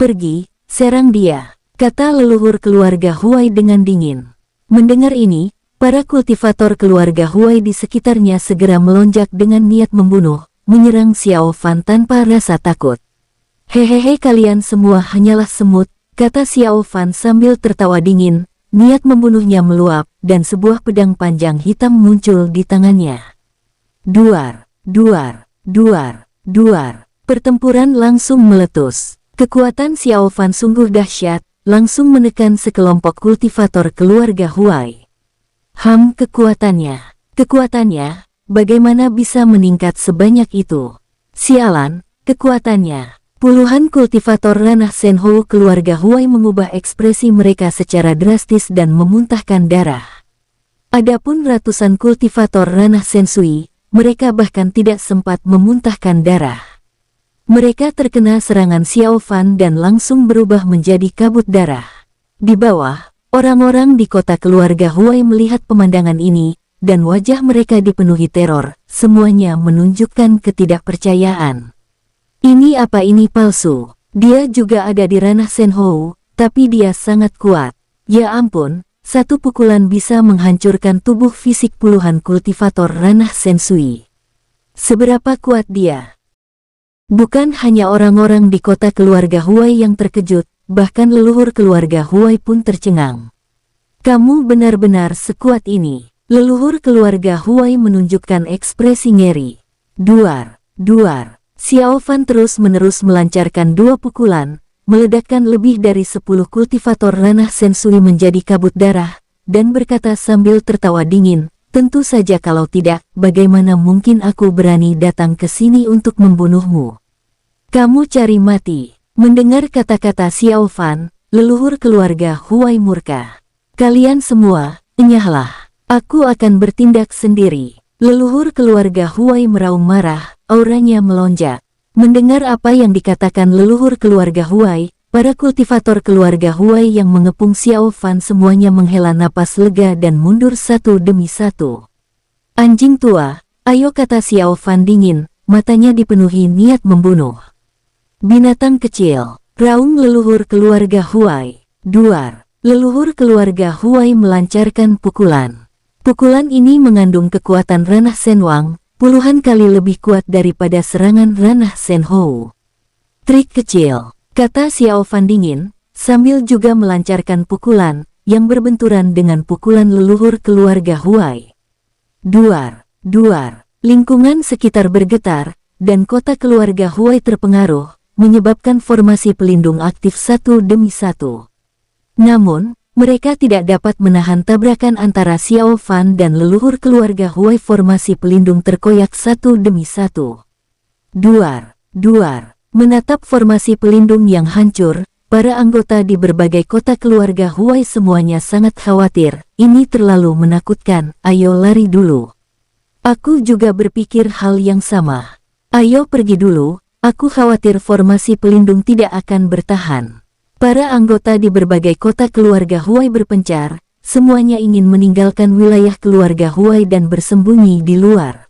Pergi, serang dia, kata leluhur keluarga Huai dengan dingin. Mendengar ini, para kultivator keluarga Huai di sekitarnya segera melonjak dengan niat membunuh, menyerang Xiao Fan tanpa rasa takut. Hehehe, kalian semua hanyalah semut, kata Xiao Fan sambil tertawa dingin. Niat membunuhnya meluap, dan sebuah pedang panjang hitam muncul di tangannya. Duar, duar, duar, duar. Pertempuran langsung meletus. Kekuatan Xiao Fan sungguh dahsyat, langsung menekan sekelompok kultivator keluarga Huai. Kekuatannya, bagaimana bisa meningkat sebanyak itu? Sialan, kekuatannya. Puluhan kultivator ranah Senhou keluarga Huai mengubah ekspresi mereka secara drastis dan memuntahkan darah. Adapun ratusan kultivator ranah Sensui, mereka bahkan tidak sempat memuntahkan darah. Mereka terkena serangan Xiao Fan dan langsung berubah menjadi kabut darah. Di bawah, orang-orang di kota keluarga Huai melihat pemandangan ini, dan wajah mereka dipenuhi teror, semuanya menunjukkan ketidakpercayaan. Ini apa ini palsu? Dia juga ada di ranah Senhou, tapi dia sangat kuat. Ya ampun, satu pukulan bisa menghancurkan tubuh fisik puluhan kultivator ranah Sensui. Seberapa kuat dia? Bukan hanya orang-orang di kota keluarga Huai yang terkejut, bahkan leluhur keluarga Huai pun tercengang. Kamu benar-benar sekuat ini. Leluhur keluarga Huai menunjukkan ekspresi ngeri. Duar, duar. Xiao Fan terus-menerus melancarkan dua pukulan, meledakkan lebih dari 10 kultivator ranah Sensui menjadi kabut darah, dan berkata sambil tertawa dingin, tentu saja kalau tidak, bagaimana mungkin aku berani datang ke sini untuk membunuhmu? Kamu cari mati. Mendengar kata-kata Xiao Fan, leluhur keluarga Huai murka. Kalian semua, enyahlah. Aku akan bertindak sendiri. Leluhur keluarga Huai meraung marah, auranya melonjak. Mendengar apa yang dikatakan leluhur keluarga Huai, para kultivator keluarga Huai yang mengepung Xiao Fan semuanya menghela napas lega dan mundur satu demi satu. Anjing tua, ayo, kata Xiao Fan dingin, matanya dipenuhi niat membunuh. Binatang kecil, raung leluhur keluarga Huai. Duar, leluhur keluarga Huai melancarkan pukulan. Pukulan ini mengandung kekuatan ranah Senwang, puluhan kali lebih kuat daripada serangan ranah Senhou. Trik kecil, kata Xiao Fan dingin, sambil juga melancarkan pukulan, yang berbenturan dengan pukulan leluhur keluarga Huai. Duar, duar, lingkungan sekitar bergetar, dan kota keluarga Huai terpengaruh, menyebabkan formasi pelindung aktif satu demi satu. Namun, mereka tidak dapat menahan tabrakan antara Xiao Fan dan leluhur keluarga Huai. Formasi pelindung terkoyak satu demi satu. Duar, duar. Menatap formasi pelindung yang hancur, para anggota di berbagai kota keluarga Huai semuanya sangat khawatir. Ini terlalu menakutkan, ayo lari dulu. Aku juga berpikir hal yang sama. Ayo pergi dulu, aku khawatir formasi pelindung tidak akan bertahan. Para anggota di berbagai kota keluarga Huai berpencar, semuanya ingin meninggalkan wilayah keluarga Huai dan bersembunyi di luar.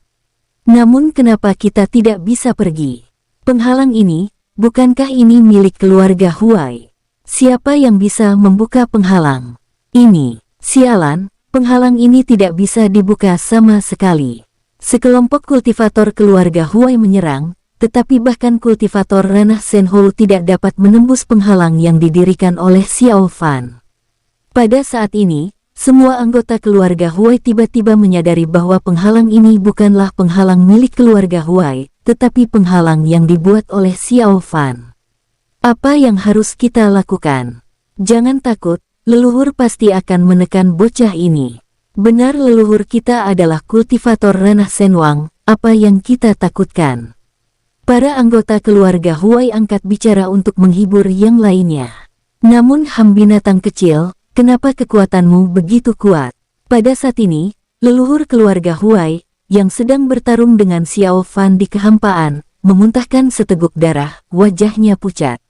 Namun kenapa kita tidak bisa pergi? Penghalang ini, bukankah ini milik keluarga Huai? Siapa yang bisa membuka penghalang? Ini, sialan, Penghalang ini tidak bisa dibuka sama sekali. Sekelompok kultivator keluarga Huai menyerang, tetapi bahkan kultivator ranah Senhou tidak dapat menembus penghalang yang didirikan oleh Xiao Fan. Pada saat ini, semua anggota keluarga Huai tiba-tiba menyadari bahwa penghalang ini bukanlah penghalang milik keluarga Huai, tetapi penghalang yang dibuat oleh Xiao Fan. Apa yang harus kita lakukan? Jangan takut, leluhur pasti akan menekan bocah ini. Benar, leluhur kita adalah kultivator ranah Senwang, apa yang kita takutkan? Para anggota keluarga Huai angkat bicara untuk menghibur yang lainnya. Namun binatang kecil, kenapa kekuatanmu begitu kuat? Pada saat ini, leluhur keluarga Huai, yang sedang bertarung dengan Xiao Fan di kehampaan, memuntahkan seteguk darah, wajahnya pucat.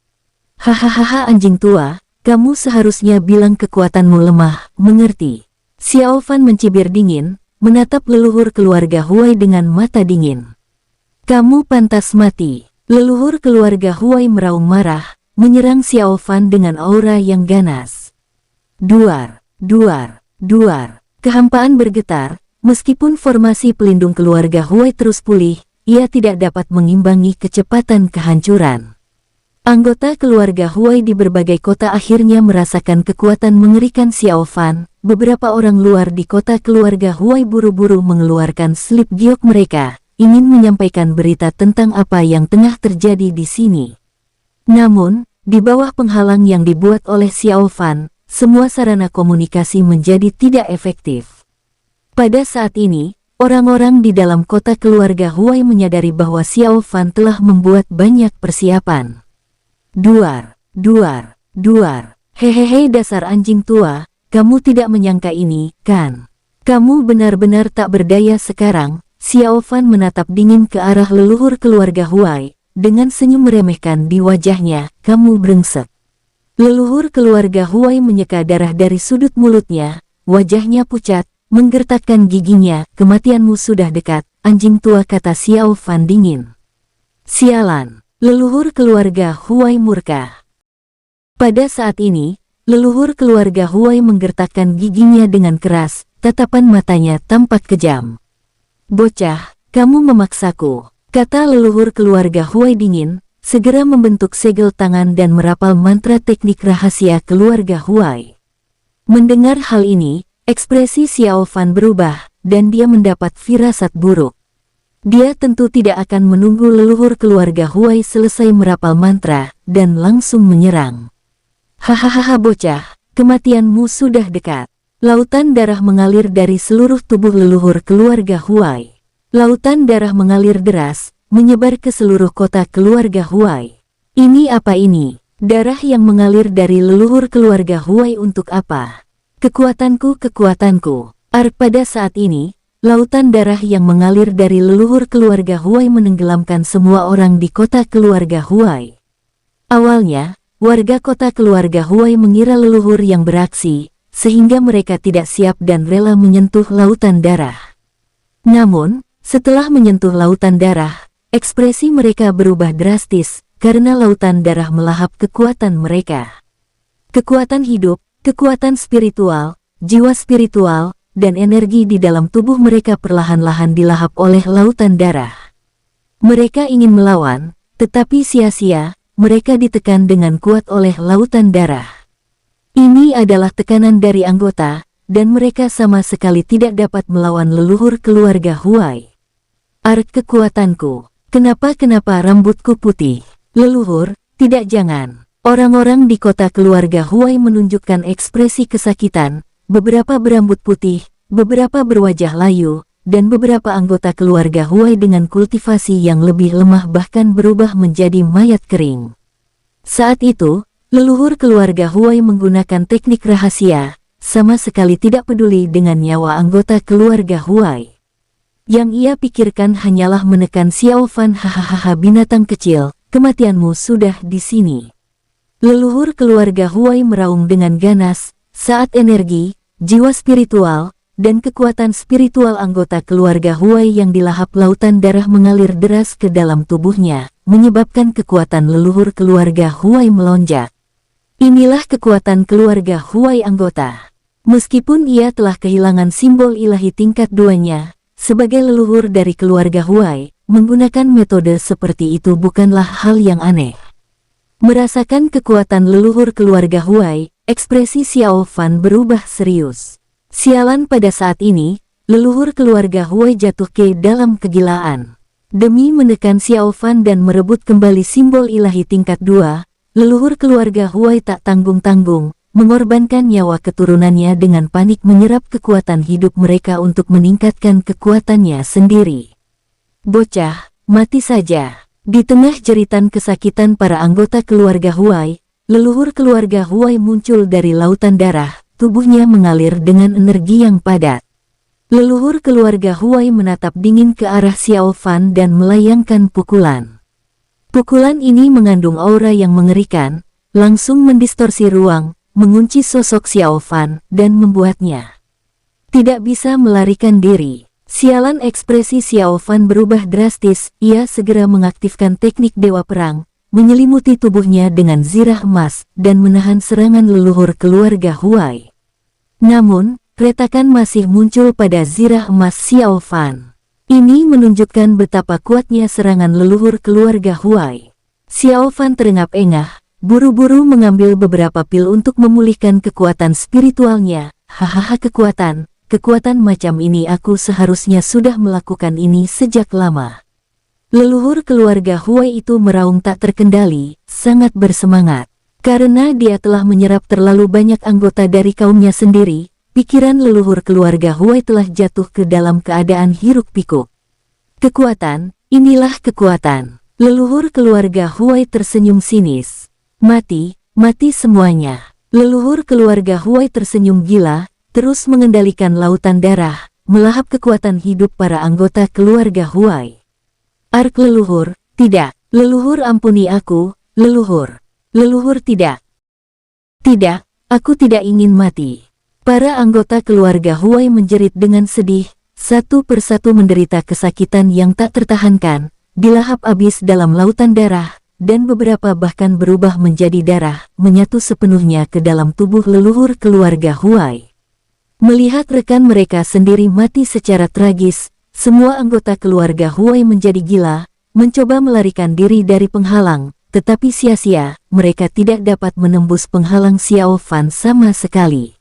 Hahaha anjing tua, kamu seharusnya bilang kekuatanmu lemah, mengerti? Xiao Fan mencibir dingin, menatap leluhur keluarga Huai dengan mata dingin. Kamu pantas mati. Leluhur keluarga Huai meraung marah, menyerang Xiao Fan dengan aura yang ganas. Duar, duar, duar. Kehampaan bergetar, meskipun formasi pelindung keluarga Huai terus pulih, ia tidak dapat mengimbangi kecepatan kehancuran. Anggota keluarga Huai di berbagai kota akhirnya merasakan kekuatan mengerikan Xiao Fan. Beberapa orang luar di kota keluarga Huai buru-buru mengeluarkan slip giok mereka, ingin menyampaikan berita tentang apa yang tengah terjadi di sini. Namun, di bawah penghalang yang dibuat oleh Xiao Fan, semua sarana komunikasi menjadi tidak efektif. Pada saat ini, orang-orang di dalam kota keluarga Huai menyadari bahwa Xiao Fan telah membuat banyak persiapan. Duar, duar, duar. Hehehe dasar anjing tua, kamu tidak menyangka ini, kan? Kamu benar-benar tak berdaya sekarang. Xiao Fan menatap dingin ke arah leluhur keluarga Huai, dengan senyum meremehkan di wajahnya, kamu brengsek. Leluhur keluarga Huai menyeka darah dari sudut mulutnya, wajahnya pucat, menggertakkan giginya, kematianmu sudah dekat, anjing tua, kata Xiao Fan dingin. Sialan. Leluhur keluarga Huai murka. Pada saat ini, leluhur keluarga Huai menggertakkan giginya dengan keras, tatapan matanya tampak kejam. Bocah, kamu memaksaku, kata leluhur keluarga Huai dingin, segera membentuk segel tangan dan merapal mantra teknik rahasia keluarga Huai. Mendengar hal ini, ekspresi Xiao Fan berubah, dan dia mendapat firasat buruk. Dia tentu tidak akan menunggu leluhur keluarga Huai selesai merapal mantra, dan langsung menyerang. Hahaha bocah, kematianmu sudah dekat. Lautan darah mengalir dari seluruh tubuh leluhur keluarga Huai. Lautan darah mengalir deras, menyebar ke seluruh kota keluarga Huai. Ini apa ini? Darah yang mengalir dari leluhur keluarga Huai untuk apa? Kekuatanku, kekuatanku. Pada saat ini, lautan darah yang mengalir dari leluhur keluarga Huai menenggelamkan semua orang di kota keluarga Huai. Awalnya, warga kota keluarga Huai mengira leluhur yang beraksi, sehingga mereka tidak siap dan rela menyentuh lautan darah. Namun, setelah menyentuh lautan darah, ekspresi mereka berubah drastis, karena lautan darah melahap kekuatan mereka. Kekuatan hidup, kekuatan spiritual, jiwa spiritual, dan energi di dalam tubuh mereka perlahan-lahan dilahap oleh lautan darah. Mereka ingin melawan, tetapi sia-sia, mereka ditekan dengan kuat oleh lautan darah. Ini adalah tekanan dari anggota, dan mereka sama sekali tidak dapat melawan leluhur keluarga Huai. Kekuatanku, kenapa rambutku putih? Leluhur, tidak jangan. Orang-orang di kota keluarga Huai menunjukkan ekspresi kesakitan, beberapa berambut putih, beberapa berwajah layu, dan beberapa anggota keluarga Huai dengan kultivasi yang lebih lemah bahkan berubah menjadi mayat kering. Saat itu, leluhur keluarga Huai menggunakan teknik rahasia, sama sekali tidak peduli dengan nyawa anggota keluarga Huai. Yang ia pikirkan hanyalah menekan Xiao Fan. Hahaha binatang kecil, kematianmu sudah di sini. Leluhur keluarga Huai meraung dengan ganas, saat energi, jiwa spiritual, dan kekuatan spiritual anggota keluarga Huai yang dilahap lautan darah mengalir deras ke dalam tubuhnya, menyebabkan kekuatan leluhur keluarga Huai melonjak. Inilah kekuatan keluarga Huai anggota. Meskipun ia telah kehilangan simbol ilahi tingkat 2-nya, sebagai leluhur dari keluarga Huai, menggunakan metode seperti itu bukanlah hal yang aneh. Merasakan kekuatan leluhur keluarga Huai, ekspresi Xiao Fan berubah serius. Sialan, pada saat ini, leluhur keluarga Huai jatuh ke dalam kegilaan. Demi menekan Xiao Fan dan merebut kembali simbol ilahi tingkat 2, leluhur keluarga Huai tak tanggung-tanggung, mengorbankan nyawa keturunannya dengan panik menyerap kekuatan hidup mereka untuk meningkatkan kekuatannya sendiri. Bocah, mati saja. Di tengah jeritan kesakitan para anggota keluarga Huai, leluhur keluarga Huai muncul dari lautan darah, tubuhnya mengalir dengan energi yang padat. Leluhur keluarga Huai menatap dingin ke arah Xiao Fan dan melayangkan pukulan. Pukulan ini mengandung aura yang mengerikan, langsung mendistorsi ruang, mengunci sosok Xiao Fan, dan membuatnya tidak bisa melarikan diri. Sialan, ekspresi Xiao Fan berubah drastis, ia segera mengaktifkan teknik Dewa Perang, menyelimuti tubuhnya dengan zirah emas, dan menahan serangan leluhur keluarga Huai. Namun, retakan masih muncul pada zirah emas Xiao Fan. Ini menunjukkan betapa kuatnya serangan leluhur keluarga Huai. Xiao Fan terengah-engah, buru-buru mengambil beberapa pil untuk memulihkan kekuatan spiritualnya. Hahaha, kekuatan macam ini, aku seharusnya sudah melakukan ini sejak lama. Leluhur keluarga Huai itu meraung tak terkendali, sangat bersemangat. Karena dia telah menyerap terlalu banyak anggota dari kaumnya sendiri, pikiran leluhur keluarga Huai telah jatuh ke dalam keadaan hiruk-pikuk. Kekuatan, inilah kekuatan. Leluhur keluarga Huai tersenyum sinis. Mati semuanya. Leluhur keluarga Huai tersenyum gila, terus mengendalikan lautan darah, melahap kekuatan hidup para anggota keluarga Huai. Ark leluhur, tidak. Leluhur, ampuni aku, leluhur. Leluhur, tidak. Tidak, aku tidak ingin mati. Para anggota keluarga Huai menjerit dengan sedih, satu persatu menderita kesakitan yang tak tertahankan, dilahap habis dalam lautan darah, dan beberapa bahkan berubah menjadi darah, menyatu sepenuhnya ke dalam tubuh leluhur keluarga Huai. Melihat rekan mereka sendiri mati secara tragis, semua anggota keluarga Huai menjadi gila, mencoba melarikan diri dari penghalang, tetapi sia-sia, mereka tidak dapat menembus penghalang Xiao Fan sama sekali.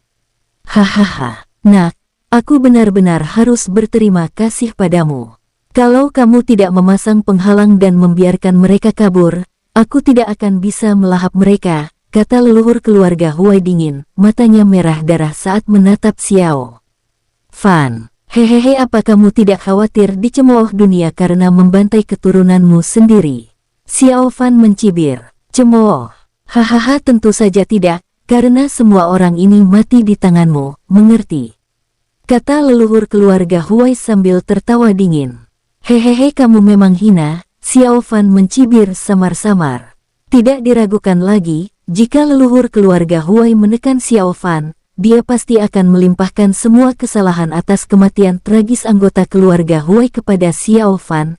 Hahaha, nak, aku benar-benar harus berterima kasih padamu. Kalau kamu tidak memasang penghalang dan membiarkan mereka kabur, aku tidak akan bisa melahap mereka, kata leluhur keluarga Huai dingin, matanya merah darah saat menatap Xiao Fan. Hehehe, apa kamu tidak khawatir dicemooh dunia karena membantai keturunanmu sendiri? Xiao Fan mencibir. Cemooh? Hahaha, tentu saja tidak, karena semua orang ini mati di tanganmu, mengerti? Kata leluhur keluarga Huai sambil tertawa dingin. Hehehe, kamu memang hina, Xiao Fan mencibir samar-samar. Tidak diragukan lagi, jika leluhur keluarga Huai menekan Xiao Fan, dia pasti akan melimpahkan semua kesalahan atas kematian tragis anggota keluarga Huai kepada Xiao Fan.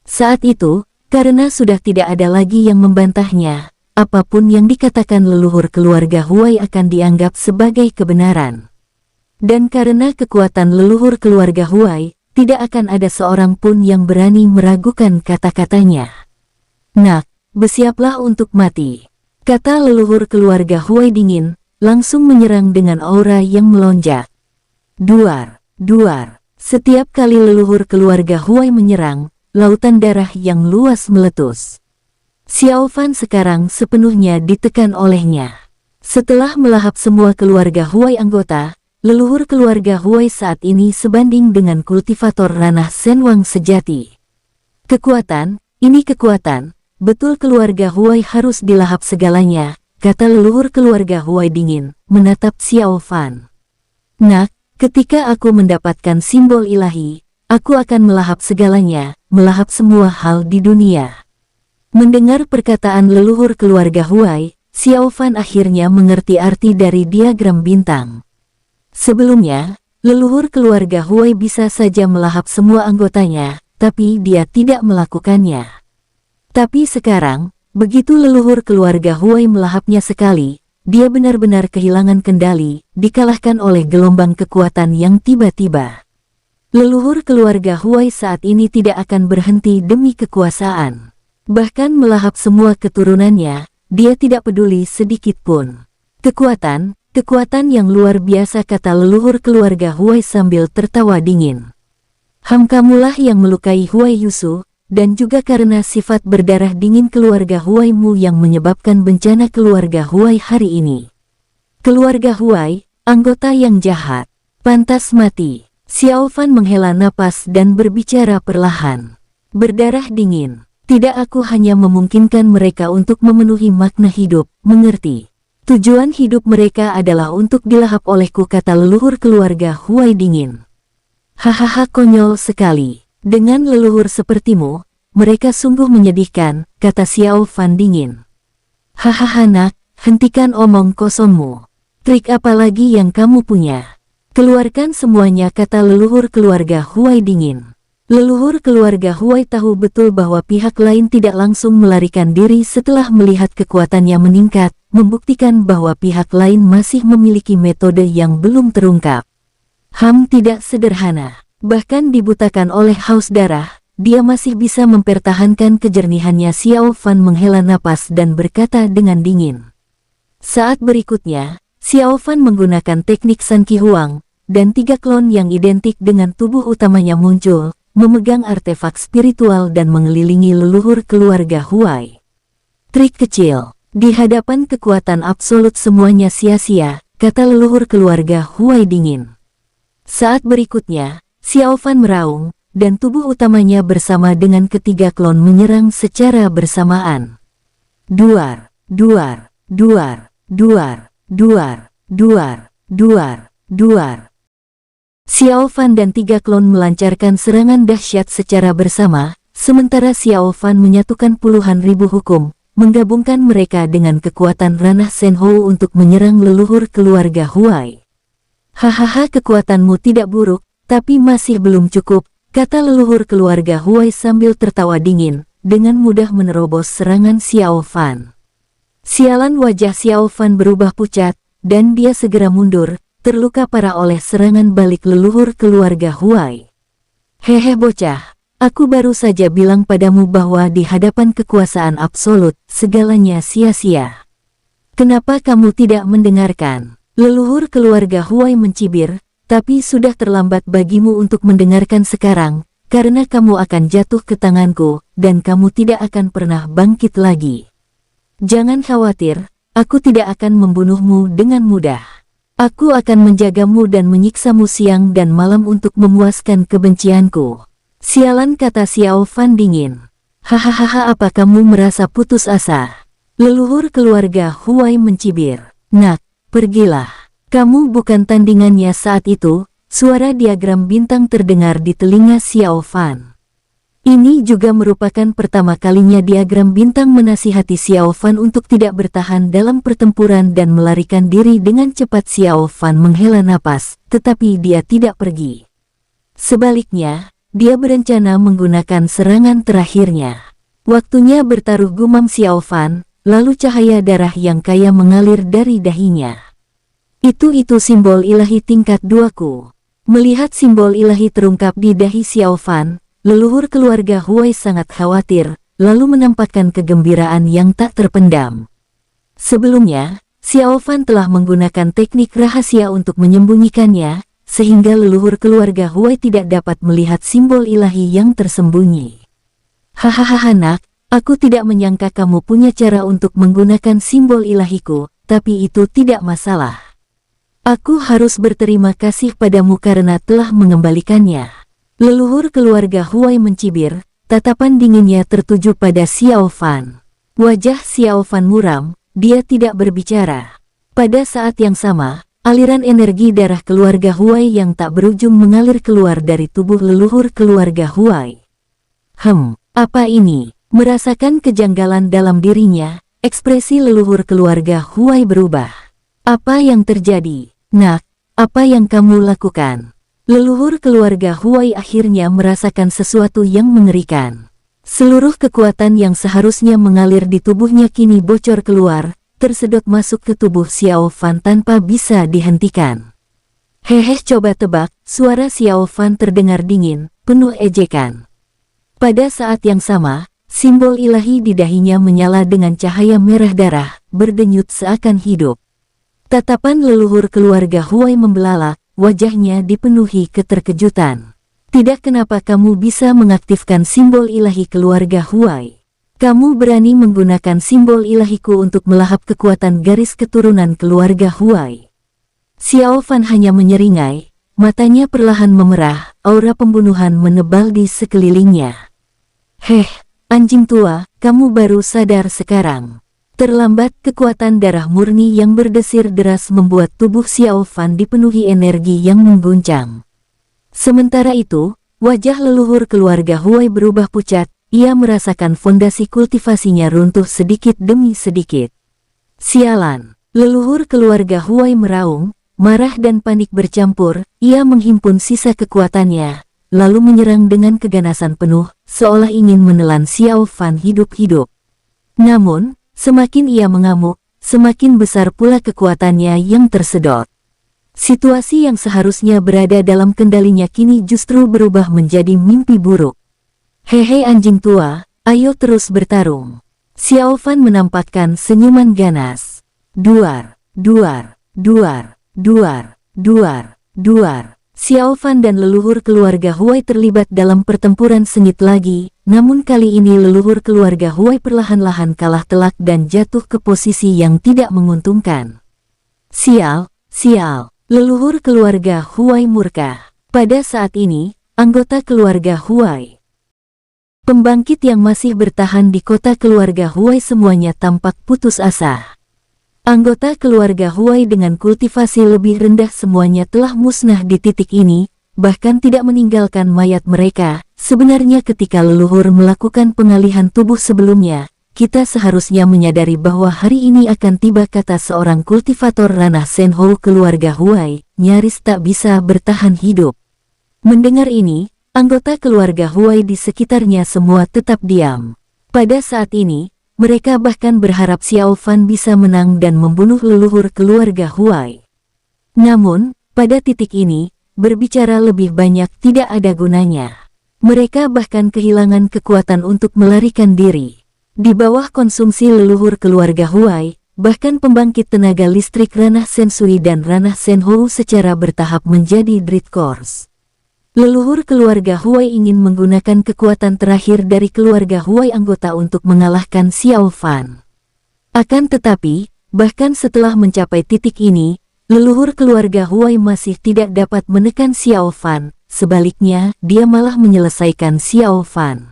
Saat itu, karena sudah tidak ada lagi yang membantahnya, apapun yang dikatakan leluhur keluarga Huai akan dianggap sebagai kebenaran. Dan karena kekuatan leluhur keluarga Huai, tidak akan ada seorang pun yang berani meragukan kata-katanya. Nak, bersiaplah untuk mati, kata leluhur keluarga Huai dingin, langsung menyerang dengan aura yang melonjak. Duar. Setiap kali leluhur keluarga Huai menyerang, lautan darah yang luas meletus. Xiao Fan sekarang sepenuhnya ditekan olehnya. Setelah melahap semua keluarga Huai anggota, leluhur keluarga Huai saat ini sebanding dengan kultivator ranah Senwang sejati. Kekuatan, ini kekuatan, betul keluarga Huai harus dilahap segalanya, kata leluhur keluarga Huai dingin, menatap Xiao Fan. Nak, ketika aku mendapatkan simbol ilahi, aku akan melahap segalanya, melahap semua hal di dunia. Mendengar perkataan leluhur keluarga Huai, Xiao Fan akhirnya mengerti arti dari diagram bintang. Sebelumnya, leluhur keluarga Huai bisa saja melahap semua anggotanya, tapi dia tidak melakukannya. Tapi sekarang, begitu leluhur keluarga Huai melahapnya sekali, dia benar-benar kehilangan kendali, dikalahkan oleh gelombang kekuatan yang tiba-tiba. Leluhur keluarga Huai saat ini tidak akan berhenti demi kekuasaan. Bahkan melahap semua keturunannya, dia tidak peduli sedikit pun. Kekuatan yang luar biasa, kata leluhur keluarga Huai sambil tertawa dingin. Kamulah yang melukai Huai Yusu, dan juga karena sifat berdarah dingin keluarga Huai-mu yang menyebabkan bencana keluarga Huai hari ini. Keluarga Huai, anggota yang jahat, pantas mati. Xiao Fan menghela napas dan berbicara perlahan. Berdarah dingin, tidak, aku hanya memungkinkan mereka untuk memenuhi makna hidup, mengerti? Tujuan hidup mereka adalah untuk dilahap olehku, kata leluhur keluarga Huai dingin. Hahaha, konyol sekali. Dengan leluhur sepertimu, mereka sungguh menyedihkan, kata Xiao Fan dingin. Hahaha nak, hentikan omong kosongmu. Trik apa lagi yang kamu punya? Keluarkan semuanya, kata leluhur keluarga Huai dingin. Leluhur keluarga Huai tahu betul bahwa pihak lain tidak langsung melarikan diri setelah melihat kekuatannya meningkat, membuktikan bahwa pihak lain masih memiliki metode yang belum terungkap. Tidak sederhana. Bahkan dibutakan oleh haus darah, dia masih bisa mempertahankan kejernihannya. Xiao Fan menghela napas dan berkata dengan dingin. Saat berikutnya, Xiao Fan menggunakan teknik San Qi Huang, dan 3 klon yang identik dengan tubuh utamanya muncul, memegang artefak spiritual dan mengelilingi leluhur keluarga Huai. Trik kecil, di hadapan kekuatan absolut semuanya sia-sia, kata leluhur keluarga Huai dingin. Saat berikutnya, Xiao Fan meraung, dan tubuh utamanya bersama dengan ketiga klon menyerang secara bersamaan. Duar, duar, duar, duar, duar, duar, duar, duar. Xiao Fan dan 3 klon melancarkan serangan dahsyat secara bersama, sementara Xiao Fan menyatukan puluhan ribu hukum, menggabungkan mereka dengan kekuatan ranah Senhou untuk menyerang leluhur keluarga Huai. Hahaha, kekuatanmu tidak buruk, tapi masih belum cukup, kata leluhur keluarga Huai sambil tertawa dingin, dengan mudah menerobos serangan Xiao Fan. Sialan, wajah Xiao Fan berubah pucat, dan dia segera mundur, terluka parah oleh serangan balik leluhur keluarga Huai. Hehe bocah, aku baru saja bilang padamu bahwa di hadapan kekuasaan absolut, segalanya sia-sia. Kenapa kamu tidak mendengarkan? Leluhur keluarga Huai mencibir, tapi sudah terlambat bagimu untuk mendengarkan sekarang, karena kamu akan jatuh ke tanganku, dan kamu tidak akan pernah bangkit lagi. Jangan khawatir, aku tidak akan membunuhmu dengan mudah. Aku akan menjagamu dan menyiksamu siang dan malam untuk memuaskan kebencianku. Sialan, kata Xiao Fan dingin. Hahaha, apa kamu merasa putus asa? Leluhur keluarga Huai mencibir. Nak, pergilah. Kamu bukan tandingannya. Saat itu, suara diagram bintang terdengar di telinga Xiao Fan. Ini juga merupakan pertama kalinya diagram bintang menasihati Xiao Fan untuk tidak bertahan dalam pertempuran dan melarikan diri dengan cepat. Xiao Fan menghela napas, tetapi dia tidak pergi. Sebaliknya, dia berencana menggunakan serangan terakhirnya. Waktunya bertaruh, gumam Xiao Fan, lalu cahaya darah yang kaya mengalir dari dahinya. Itu simbol ilahi tingkat 2-ku. Melihat simbol ilahi terungkap di dahi Xiao Fan, leluhur keluarga Huai sangat khawatir, lalu menampakkan kegembiraan yang tak terpendam. Sebelumnya, Xiao Fan telah menggunakan teknik rahasia untuk menyembunyikannya, sehingga leluhur keluarga Huai tidak dapat melihat simbol ilahi yang tersembunyi. Hahaha nak, aku tidak menyangka kamu punya cara untuk menggunakan simbol ilahiku, tapi itu tidak masalah. Aku harus berterima kasih padamu karena telah mengembalikannya. Leluhur keluarga Huai mencibir, tatapan dinginnya tertuju pada Xiao Fan. Wajah Xiao Fan muram, dia tidak berbicara. Pada saat yang sama, aliran energi darah keluarga Huai yang tak berujung mengalir keluar dari tubuh leluhur keluarga Huai. Apa ini? Merasakan kejanggalan dalam dirinya, ekspresi leluhur keluarga Huai berubah. Apa yang terjadi? Nak, apa yang kamu lakukan? Leluhur keluarga Huai akhirnya merasakan sesuatu yang mengerikan. Seluruh kekuatan yang seharusnya mengalir di tubuhnya kini bocor keluar, tersedot masuk ke tubuh Xiao Fan tanpa bisa dihentikan. Hehe, coba tebak, suara Xiao Fan terdengar dingin, penuh ejekan. Pada saat yang sama, simbol ilahi di dahinya menyala dengan cahaya merah darah, berdenyut seakan hidup. Tatapan leluhur keluarga Huai membelalak, wajahnya dipenuhi keterkejutan. Tidak, kenapa kamu bisa mengaktifkan simbol ilahi keluarga Huai? Kamu berani menggunakan simbol ilahiku untuk melahap kekuatan garis keturunan keluarga Huai. Xiao Fan hanya menyeringai, matanya perlahan memerah, aura pembunuhan menebal di sekelilingnya. Heh, anjing tua, kamu baru sadar sekarang. Terlambat, kekuatan darah murni yang berdesir deras membuat tubuh Xiao Fan dipenuhi energi yang mengguncang. Sementara itu, wajah leluhur keluarga Huai berubah pucat, ia merasakan fondasi kultivasinya runtuh sedikit demi sedikit. Sialan, leluhur keluarga Huai meraung, marah dan panik bercampur, ia menghimpun sisa kekuatannya, lalu menyerang dengan keganasan penuh, seolah ingin menelan Xiao Fan hidup-hidup. Namun, semakin ia mengamuk, semakin besar pula kekuatannya yang tersedot. Situasi yang seharusnya berada dalam kendalinya kini justru berubah menjadi mimpi buruk. Hehe anjing tua, ayo terus bertarung. Xiao Fan menampakkan senyuman ganas. Duar, duar, duar, duar, duar, duar. Xiao Fan dan leluhur keluarga Huai terlibat dalam pertempuran sengit lagi, namun kali ini leluhur keluarga Huai perlahan-lahan kalah telak dan jatuh ke posisi yang tidak menguntungkan. Sial, sial, leluhur keluarga Huai murka. Pada saat ini, anggota keluarga Huai pembangkit yang masih bertahan di kota keluarga Huai semuanya tampak putus asa. Anggota keluarga Huai dengan kultivasi lebih rendah semuanya telah musnah di titik ini, bahkan tidak meninggalkan mayat mereka. Sebenarnya ketika leluhur melakukan pengalihan tubuh sebelumnya, kita seharusnya menyadari bahwa hari ini akan tiba, kata seorang kultivator ranah Senhou keluarga Huai, nyaris tak bisa bertahan hidup. Mendengar ini, anggota keluarga Huai di sekitarnya semua tetap diam. Pada saat ini, mereka bahkan berharap Xiao Fan bisa menang dan membunuh leluhur keluarga Huai. Namun, pada titik ini, berbicara lebih banyak tidak ada gunanya. Mereka bahkan kehilangan kekuatan untuk melarikan diri. Di bawah konsumsi leluhur keluarga Huai, bahkan pembangkit tenaga listrik ranah Sensui dan ranah Senhou secara bertahap menjadi Dread Course. Leluhur keluarga Huai ingin menggunakan kekuatan terakhir dari keluarga Huai anggota untuk mengalahkan Xiao Fan. Akan tetapi, bahkan setelah mencapai titik ini, leluhur keluarga Huai masih tidak dapat menekan Xiao Fan, sebaliknya dia malah menyelesaikan Xiao Fan.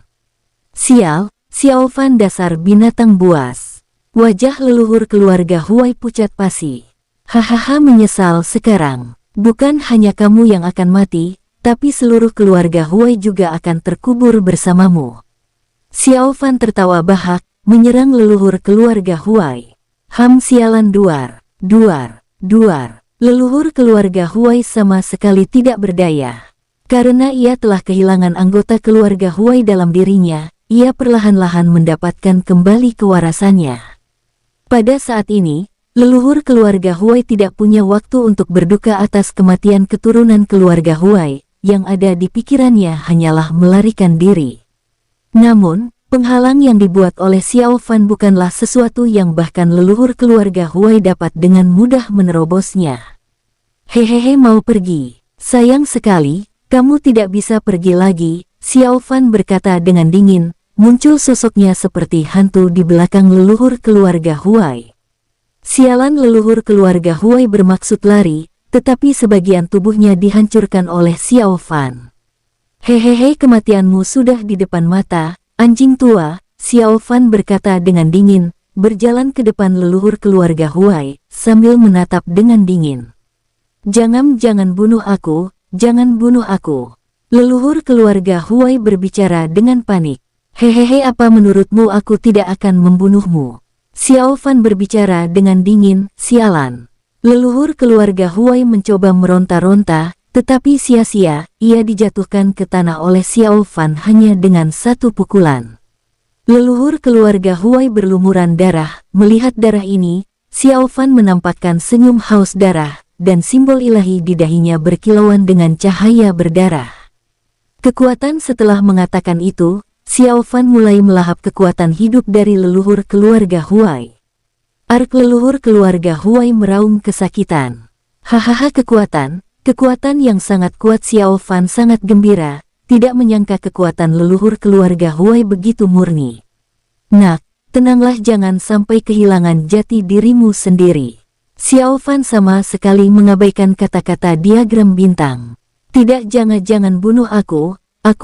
Sial, Xiao Fan dasar binatang buas. Wajah leluhur keluarga Huai pucat pasi. Hahaha, menyesal sekarang. Bukan hanya kamu yang akan mati, tapi seluruh keluarga Huai juga akan terkubur bersamamu. Xiao Fan tertawa bahak, menyerang leluhur keluarga Huai. Sialan, duar, duar, duar. Leluhur keluarga Huai sama sekali tidak berdaya. Karena ia telah kehilangan anggota keluarga Huai dalam dirinya, ia perlahan-lahan mendapatkan kembali kewarasannya. Pada saat ini, leluhur keluarga Huai tidak punya waktu untuk berduka atas kematian keturunan keluarga Huai. Yang ada di pikirannya hanyalah melarikan diri. Namun, penghalang yang dibuat oleh Xiao Fan bukanlah sesuatu yang bahkan leluhur keluarga Huai dapat dengan mudah menerobosnya. Hehehe, mau pergi? Sayang sekali, kamu tidak bisa pergi lagi, Xiao Fan berkata dengan dingin, muncul sosoknya seperti hantu di belakang leluhur keluarga Huai. Sialan, leluhur keluarga Huai bermaksud lari, tetapi sebagian tubuhnya dihancurkan oleh Xiao Fan. Hehehe, kematianmu sudah di depan mata, anjing tua, Xiao Fan berkata dengan dingin, berjalan ke depan leluhur keluarga Huai, sambil menatap dengan dingin. Jangan bunuh aku, jangan bunuh aku. Leluhur keluarga Huai berbicara dengan panik. Hehehe, apa menurutmu aku tidak akan membunuhmu? Xiao Fan berbicara dengan dingin, sialan. Leluhur keluarga Huai mencoba meronta-ronta, tetapi sia-sia, ia dijatuhkan ke tanah oleh Xiao Fan hanya dengan satu pukulan. Leluhur keluarga Huai berlumuran darah, melihat darah ini, Xiao Fan menampakkan senyum haus darah, dan simbol ilahi di dahinya berkilauan dengan cahaya berdarah. Kekuatan setelah mengatakan itu, Xiao Fan mulai melahap kekuatan hidup dari leluhur keluarga Huai. Ark leluhur keluarga Huai meraung kesakitan. Hahaha, kekuatan yang sangat kuat. Xiao Fan sangat gembira, tidak menyangka kekuatan leluhur keluarga Huai begitu murni. Nak, tenanglah, jangan sampai kehilangan jati dirimu sendiri. Xiao Fan sama sekali mengabaikan kata-kata diagram bintang. Tidak, jangan bunuh aku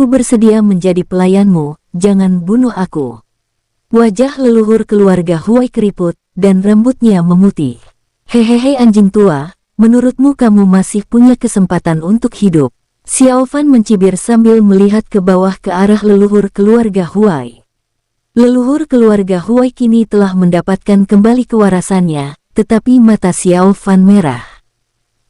bersedia menjadi pelayanmu, jangan bunuh aku. Wajah leluhur keluarga Huai keriput, dan rambutnya memutih. Hehehe anjing tua, menurutmu kamu masih punya kesempatan untuk hidup? Xiao Fan mencibir sambil melihat ke bawah ke arah leluhur keluarga Huai. Leluhur keluarga Huai kini telah mendapatkan kembali kewarasannya, tetapi mata Xiao Fan merah.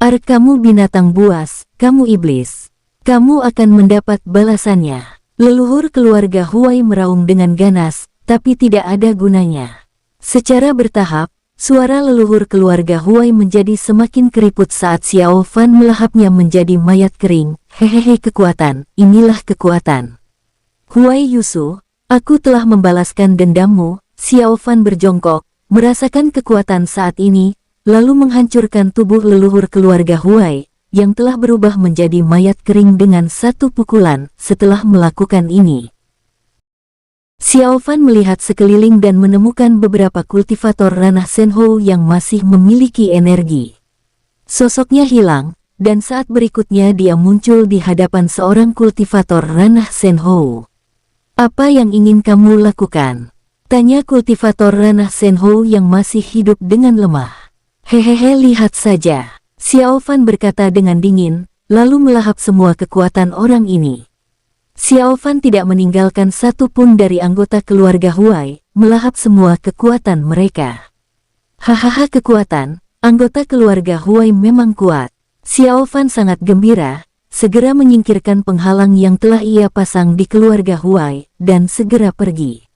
Ark, kamu binatang buas, kamu iblis. Kamu akan mendapat balasannya. Leluhur keluarga Huai meraung dengan ganas, tapi tidak ada gunanya. Secara bertahap, suara leluhur keluarga Huai menjadi semakin keriput saat Xiao Fan melahapnya menjadi mayat kering. Hehehe, kekuatan, inilah kekuatan. Huai Yusu, aku telah membalaskan dendammu. Xiao Fan berjongkok, merasakan kekuatan saat ini, lalu menghancurkan tubuh leluhur keluarga Huai, yang telah berubah menjadi mayat kering dengan satu pukulan. Setelah melakukan ini, Xiao Fan melihat sekeliling dan menemukan beberapa kultivator ranah Senhou yang masih memiliki energi. Sosoknya hilang, dan saat berikutnya dia muncul di hadapan seorang kultivator ranah Senhou. Apa yang ingin kamu lakukan? Tanya kultivator ranah Senhou yang masih hidup dengan lemah. Hehehe, lihat saja. Xiao Fan berkata dengan dingin, lalu melahap semua kekuatan orang ini. Xiao Fan tidak meninggalkan satu pun dari anggota keluarga Huai, melahap semua kekuatan mereka. Hahaha, kekuatan anggota keluarga Huai memang kuat. Xiao Fan sangat gembira, segera menyingkirkan penghalang yang telah ia pasang di keluarga Huai, dan segera pergi.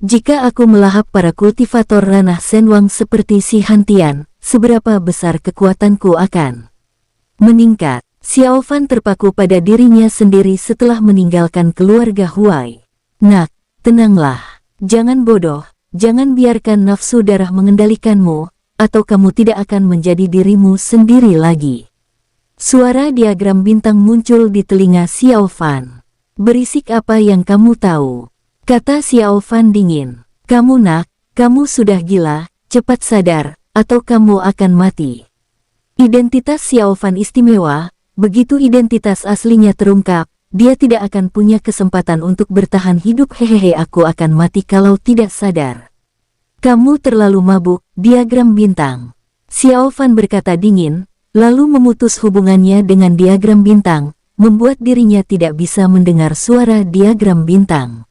Jika aku melahap para kultivator ranah Senwang seperti si Hantian, seberapa besar kekuatanku akan meningkat? Xiao Fan terpaku pada dirinya sendiri setelah meninggalkan keluarga Huai. Nak, tenanglah. Jangan bodoh, jangan biarkan nafsu darah mengendalikanmu, atau kamu tidak akan menjadi dirimu sendiri lagi. Suara diagram bintang muncul di telinga Xiao Fan. Berisik, apa yang kamu tahu? Kata Xiao Fan dingin. Kamu nak, kamu sudah gila, cepat sadar, atau kamu akan mati. Identitas Xiao Fan istimewa. Begitu identitas aslinya terungkap, dia tidak akan punya kesempatan untuk bertahan hidup. Hehehe, aku akan mati kalau tidak sadar. Kamu terlalu mabuk. Diagram bintang. Xiao Fan berkata dingin, lalu memutus hubungannya dengan diagram bintang, membuat dirinya tidak bisa mendengar suara diagram bintang.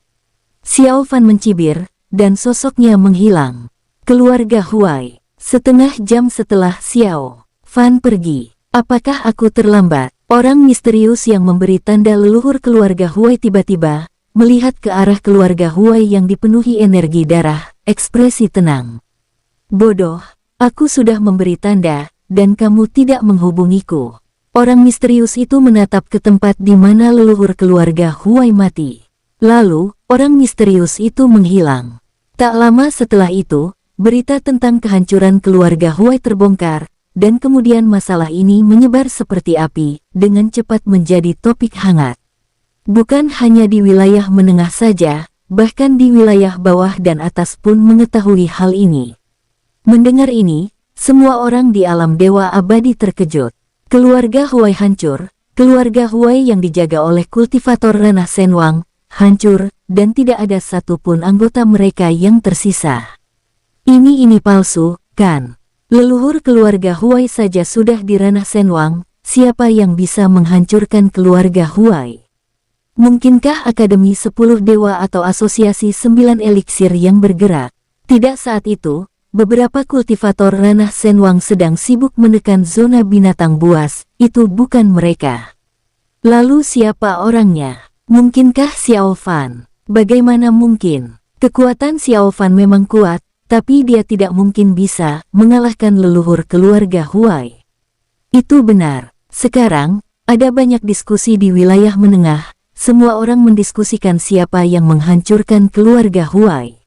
Xiao Fan mencibir, dan sosoknya menghilang. Keluarga Huai. Setengah jam setelah Xiao Fan pergi. Apakah aku terlambat? Orang misterius yang memberi tanda leluhur keluarga Huai tiba-tiba melihat ke arah keluarga Huai yang dipenuhi energi darah, ekspresi tenang. Bodoh, aku sudah memberi tanda, dan kamu tidak menghubungiku. Orang misterius itu menatap ke tempat di mana leluhur keluarga Huai mati. Lalu, orang misterius itu menghilang. Tak lama setelah itu, berita tentang kehancuran keluarga Huai terbongkar, dan kemudian masalah ini menyebar seperti api, dengan cepat menjadi topik hangat. Bukan hanya di wilayah menengah saja, bahkan di wilayah bawah dan atas pun mengetahui hal ini. Mendengar ini, semua orang di alam dewa abadi terkejut. Keluarga Huai hancur, keluarga Huai yang dijaga oleh kultivator ranah Senwang, hancur, dan tidak ada satupun anggota mereka yang tersisa. Ini palsu, kan? Leluhur keluarga Huai saja sudah di ranah Senwang, siapa yang bisa menghancurkan keluarga Huai? Mungkinkah Akademi 10 Dewa atau Asosiasi 9 Eliksir yang bergerak? Tidak, saat itu, beberapa kultivator ranah Senwang sedang sibuk menekan zona binatang buas, itu bukan mereka. Lalu siapa orangnya? Mungkinkah Xiao Fan? Bagaimana mungkin? Kekuatan Xiao Fan memang kuat, Tapi dia tidak mungkin bisa mengalahkan leluhur keluarga Huai. Itu benar. Sekarang, ada banyak diskusi di wilayah menengah. Semua orang mendiskusikan siapa yang menghancurkan keluarga Huai.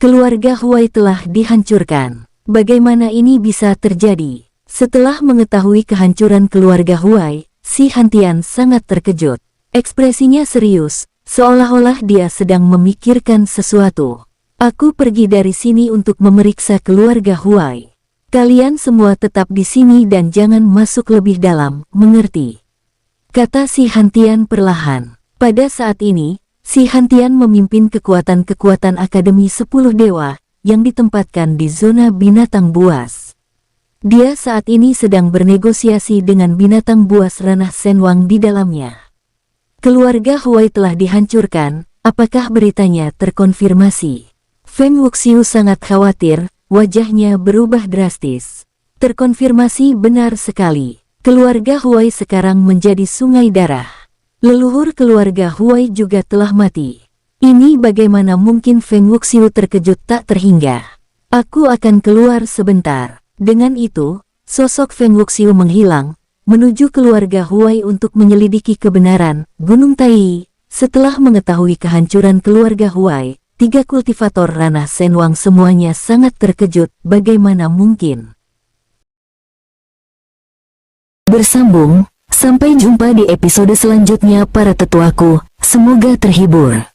Keluarga Huai telah dihancurkan. Bagaimana ini bisa terjadi? Setelah mengetahui kehancuran keluarga Huai, si Hantian sangat terkejut. Ekspresinya serius, seolah-olah dia sedang memikirkan sesuatu. Aku pergi dari sini untuk memeriksa keluarga Huai. Kalian semua tetap di sini dan jangan masuk lebih dalam, mengerti? Kata si Hantian perlahan. Pada saat ini, si Hantian memimpin kekuatan-kekuatan Akademi 10 Dewa yang ditempatkan di zona binatang buas. Dia saat ini sedang bernegosiasi dengan binatang buas ranah Senwang di dalamnya. Keluarga Huai telah dihancurkan, apakah beritanya terkonfirmasi? Feng Wuxiu sangat khawatir, wajahnya berubah drastis. Terkonfirmasi benar sekali. Keluarga Huai sekarang menjadi sungai darah. Leluhur keluarga Huai juga telah mati. Ini bagaimana mungkin? Feng Wuxiu terkejut tak terhingga. Aku akan keluar sebentar. Dengan itu, sosok Feng Wuxiu menghilang, menuju keluarga Huai untuk menyelidiki kebenaran Gunung Tai. Setelah mengetahui kehancuran keluarga Huai, 3 kultivator ranah Senwang semuanya sangat terkejut, bagaimana mungkin? Bersambung, sampai jumpa di episode selanjutnya para tetuaku, semoga terhibur.